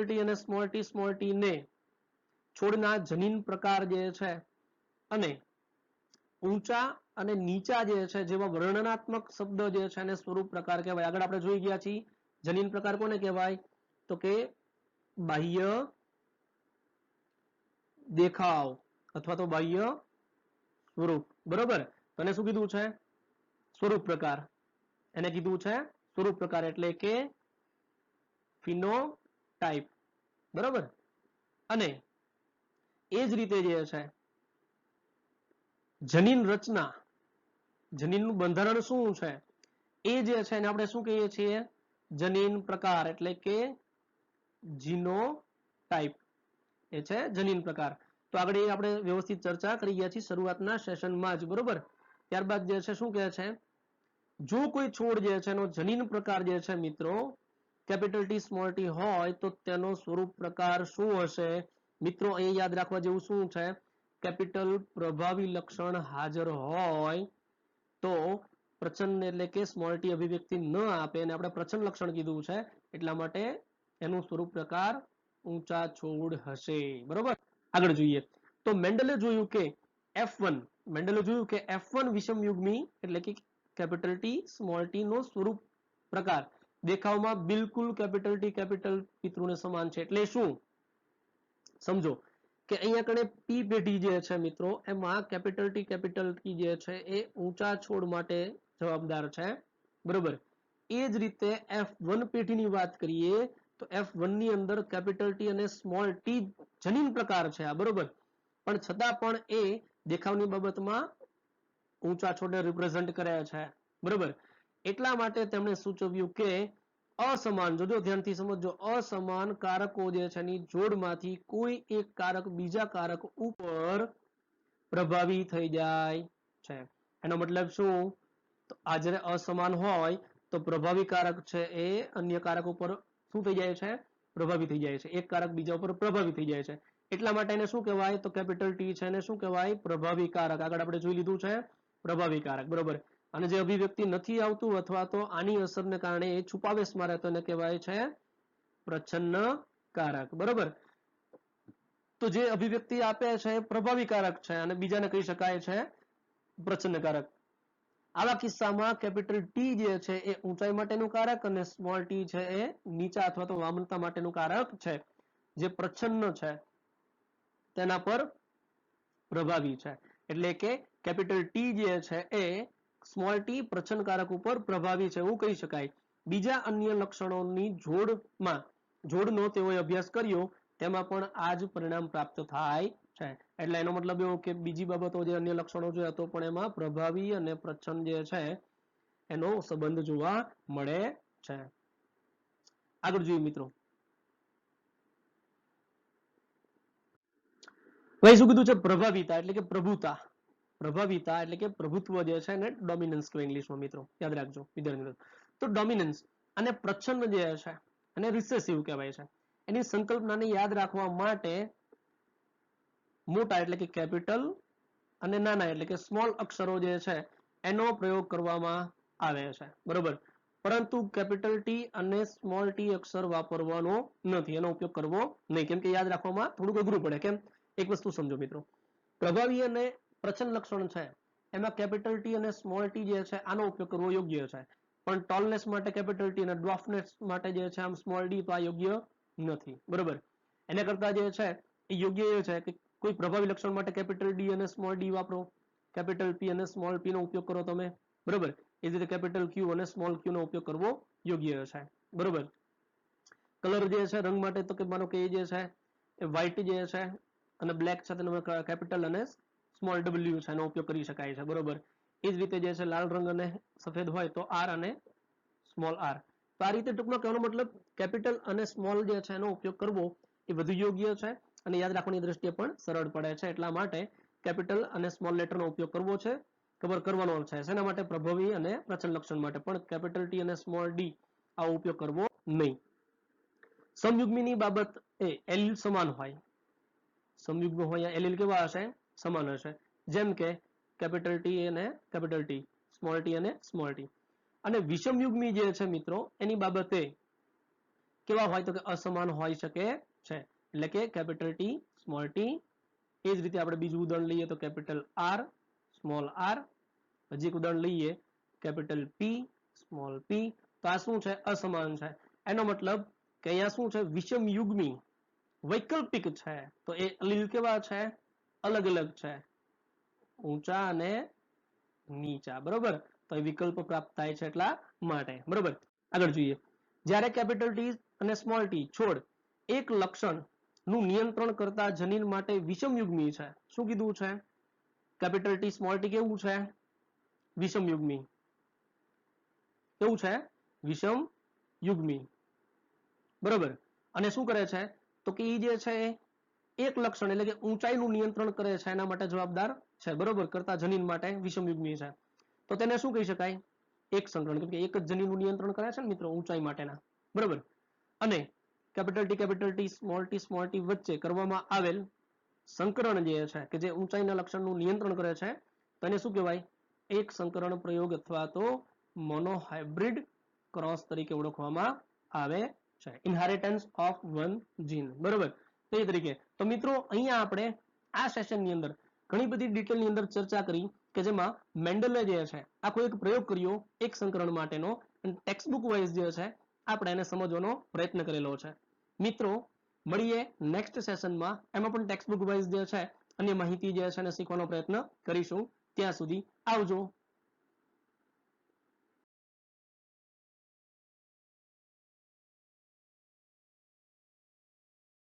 ટી અને સ્મોલ ટી ને છોડના જનીન પ્રકાર જે છે અને ઊંચા અને નીચા જે છે જેવા વર્ણનાત્મક શબ્દ જે છે એને સ્વરૂપ પ્રકાર કહેવાય. આગળ આપણે જોઈ ગયા છીએ જનીન પ્રકાર કોને કહેવાય? તો કે બાહ્ય દેખાવ અથવા તો બાહ્ય સ્વરૂપ બરોબર. તને શું કીધું છે? સ્વરૂપ પ્રકાર. એને કીધું છે સ્વરૂપ પ્રકાર એટલે કે ફિનોટાઇપ બરોબર. અને એ જ રીતે જે છે જનીન રચના, જનીનનું બંધારણ શું છે એ જે છે એને આપણે શું કહીએ છીએ? જનીન પ્રકાર એટલે કે જીનોટાઇપ. એ છે જનીન પ્રકાર. તો આગળ એ આપણે વ્યવસ્થિત ચર્ચા કરી ગયા છીએ શરૂઆતના સેશનમાં જ બરોબર. ત્યારબાદ જે છે શું કહે છે? જો કોઈ છોડ જે છે એનો જનીન પ્રકાર જે છે મિત્રો કેપિટલ ટી સ્મોલ ટી હોય તો તેનો સ્વરૂપ પ્રકાર શું હશે? મિત્રો અહીં યાદ રાખવા જેવું શું છે? કેપિટલ પ્રભાવી લક્ષણ હાજર હોય તો પ્રચંડ એટલે કે સ્મોલ ટી અભિવ્યક્તિ ન આપે અને આપણે પ્રચંડ લક્ષણ કીધું છે એટલા માટે એનું સ્વરૂપ પ્રકાર ઊંચા છોડ હશે બરોબર. આગળ જોઈએ તો મેન્ડલે જોયું કે F1 વિષમયુગ્મી એટલે કે કેપિટલ ટી સ્મોલ ટી નો સ્વરૂપ પ્રકાર દેખાવમાં બિલકુલ કેપિટલ પિતૃને સમાન છે. એટલે શું? સમજો કે અહીંયા કણે પી પેઢી જે છે મિત્રો એમાં કેપિટલ ટી જે છે એ ઊંચા છોડ માટે જવાબદાર છે બરોબર. એ જ રીતે F1 પેઢીની વાત કરીએ તો F1 ની અંદર કેપિટલ ટી અને સ્મોલ ટી જનીન પ્રકાર છે આ બરોબર. પણ છતાં પણ એ દેખાવની બાબતમાં ઊંચા છોડને રિપ્રેઝન્ટ કરે છે બરોબર. એટલા માટે તેમણે સૂચવ્યું કે અસમાન, જોજો ધ્યાનથી સમજજો, અસમાન કારકો જે છે એની જોડમાંથી કોઈ એક કારક બીજા કારક ઉપર પ્રભાવી થઈ જાય છે. એનો મતલબ શું? તો આ જ્યારે અસમાન હોય તો પ્રભાવી કારક છે એ અન્ય કારક ઉપર શું થઈ જાય છે? પ્રભાવી થઈ જાય છે. એક કારક બીજા ઉપર પ્રભાવી થઈ જાય છે. એટલા માટે એને શું કહેવાય? તો કેપિટલ ટી છે એને શું કહેવાય? પ્રભાવી કારક. આગળ આપણે જોઈ લીધું છે પ્રભાવીકારક, બરોબર. અને જે અભિવ્યક્તિ નથી આવતું અથવા તો આની અસરને કારણે એ છુપાવેશમાં રહે તો એને કહેવાય છે પ્રચ્છન્નકારક, બરોબર. તો જે અભિવ્યક્તિ આપે છે એ પ્રભાવીકારક છે અને બીજાને કહી શકાય છે પ્રચ્છન્નકારક. આવા કિસ્સામાં કેપિટલ ટી જે છે એ ઊંચાઈ માટેનું કારક અને સ્મોલ ટી છે એ નીચા અથવા તો વામનતા માટેનું કારક છે. જે પ્રચ્છન્ન છે તેના પર પ્રભાવી છે. એટલે કે કેપિટલ ટી જે છે એ સ્મોલ ટી પ્રચ્છન્નકારક ઉપર પ્રભાવી છે એવું કહી શકાય. બીજા અન્ય લક્ષણોની જોડનો તેઓએ અભ્યાસ કર્યો તેમાં પણ આ જ પરિણામ પ્રાપ્ત થાય છે. એટલે એનો મતલબ એવો કે બીજી બાબતો જે અન્ય લક્ષણો જોયા તો પણ એમાં પ્રભાવી અને પ્રચ્છન્ન જે છે એનો સંબંધ જોવા મળે છે. આગળ જોઈએ મિત્રો. ભાઈ શું કીધું છે? પ્રભાવિતા એટલે કે પ્રભુતા. પ્રભાવિતા એટલે કે પ્રભુત્વ જે છે ને ડોમિનન્સ કહેવાય ઇંગ્લિશમાં મિત્રો, યાદ રાખજો વિદ્યાર્થી મિત્રો. તો ડોમિનન્સ અને પ્રચ્છન્ન જે છે અને રિસેસિવ કહેવાય છે. એની સંકલ્પનાને યાદ રાખવા માટે મોટા એટલે કે કેપિટલ અને નાના એટલે કે સ્મોલ અક્ષરો જે છે એનો પ્રયોગ કરવામાં આવે છે, બરોબર. પરંતુ કેપિટલ ટી અને સ્મોલ ટી અક્ષર વાપરવાનો નથી, એનો ઉપયોગ કરવો નહીં, કેમ કે યાદ રાખવામાં થોડુંક અઘરું પડે. કેમ? એક વસ્તુ સમજો મિત્રો, પ્રભાવી અને પ્રચ્છન્ન લક્ષણ છે એમાં કેપિટલ ટી અને સ્મોલ ટી જે છે આનો ઉપયોગ કરવો યોગ્ય છે, પણ ટોલનેસ માટે કેપિટલ ટી અને ડ્વાર્ફનેસ માટે જે છે આમ સ્મોલ ડી તો આ યોગ્ય નથી, બરોબર. એના કરતા જે છે એ યોગ્ય એ છે કે કોઈ પ્રભાવી લક્ષણ માટે કેપિટલ ડી અને સ્મોલ ડી વાપરો, કેપિટલ પી અને સ્મોલ પી નો ઉપયોગ કરો તમે, બરોબર. એ જ રીતે કેપિટલ ક્યુ અને સ્મોલ ક્યુ નો ઉપયોગ કરવો યોગ્ય છે, બરોબર. કલર જે છે રંગ માટે તો કે માનો કે એ જે છે એ વ્હાઈટ જે છે અને બ્લેક છે તેનો કેપિટલ અને સ્મોલ ડબલ્યુ છે એનો ઉપયોગ કરી શકાય છે, બરોબર. એ જ રીતે જે છે લાલ રંગ અને સફેદ હોય તો આર અને સ્મોલ આર. તો આ રીતે ટૂંકમાં કહેવાનો મતલબ કેપિટલ અને સ્મોલ જે છે એનો ઉપયોગ કરવો એ વધુ યોગ્ય છે અને યાદ રાખવાની દ્રષ્ટિએ પણ સરળ પડે છે. એટલા માટે કેપિટલ અને સ્મોલ લેટરનો ઉપયોગ કરવો છે, કરવાનો છે. શેના માટે? પ્રભાવી અને પ્રચ્છન્ન લક્ષણ માટે. પણ કેપિટલ ટી અને સ્મોલ ડી આવો ઉપયોગ કરવો નહીં. સમયુગ્મીની બાબત એ એલિલ સમાન હોય, સમયુગ્મ હોય એલિલ કેવા હશે? સમાન હશે. જેમ કે કેપિટલ ટી અને કેપિટલ ટી, સ્મોલ ટી અને સ્મોલ ટી. અને વિષમયુગ્મી જે છે મિત્રો એની બાબતે કેવા હોય તો કે અસમાન હોઈ શકે છે. એટલે કે કેપિટલ ટી, સ્મોલ ટી. એ જ રીતે આપણે બીજું ઉદાહરણ લઈએ તો કેપિટલ આર, સ્મોલ આર. હજી એક ઉદાહરણ લઈએ કેપિટલ પી, સ્મોલ પી. તો આ શું છે? અસમાન છે. એનો મતલબ કે અહીંયા શું છે? વિષમયુગ્મી વૈકલ્પિક છે તો એ અલીલ કેવા છે? અલગ અલગ છે, ઊંચા અને નીચા, બરોબર. તો એ વિકલ્પ પ્રાપ્ત થાય છે એટલા માટે, બરોબર. આગળ જોઈએ. જ્યારે કેપિટલ ટી અને સ્મોલ ટી છોડ એક લક્ષણ નું નિયંત્રણ કરતા જનીન માટે વિષમયુગ્મી છે. શું કીધું છે? કેપિટલ ટી, સ્મોલ ટી કેવું છે? વિષમયુગ્મી. કેવું છે? વિષમયુગ્મી, બરોબર. અને શું કરે છે તો કે એ જે છે એક લક્ષણ એટલે કે ઊંચાઈનું નિયંત્રણ કરે છે એના માટે જવાબદાર છે, બરોબર. કરતા જનીન માટે વિષમયુગ્મી છે. તો તેને શું કહી શકાય? એક સંકરણ, કેમ કે એક જ જનીનનું નિયંત્રણ કરે છે ને મિત્રો ઊંચાઈ માટેના, બરોબર. અને કેપિટલ ટી, સ્મોલ ટી વચ્ચે કરવામાં આવેલ સંકરણ જે છે કે જે ઊંચાઈના લક્ષણનું નિયંત્રણ કરે છે તેને શું કહેવાય? એક સંકરણ પ્રયોગ અથવા તો મોનોહાઇબ્રિડ ક્રોસ તરીકે ઓળખવામાં આવે છે. ઇનહેરિટન્સ ઓફ વન જીન, બરોબર. તો એ તરીકે તો મિત્રો અહીંયા આપણે આ સેશનની અંદર ઘણી બધી ડિટેલની અંદર ચર્ચા કરી કે જેમાં મેન્ડલે જે છે આખો એક પ્રયોગ કર્યો એક સંકરણ માટેનો અને ટેક્સ્ટ બુક વાઇઝ જે છે આપણે એને સમજવાનો પ્રયત્ન કરેલો છે. મિત્રો મળીએ નેક્સ્ટ સેશનમાં, એમાં પણ ટેક્સ્ટ બુક વાઇઝ જે છે અન્ય માહિતી જે છે એને શીખવાનો પ્રયત્ન કરીશું. ત્યાં સુધી આવજો.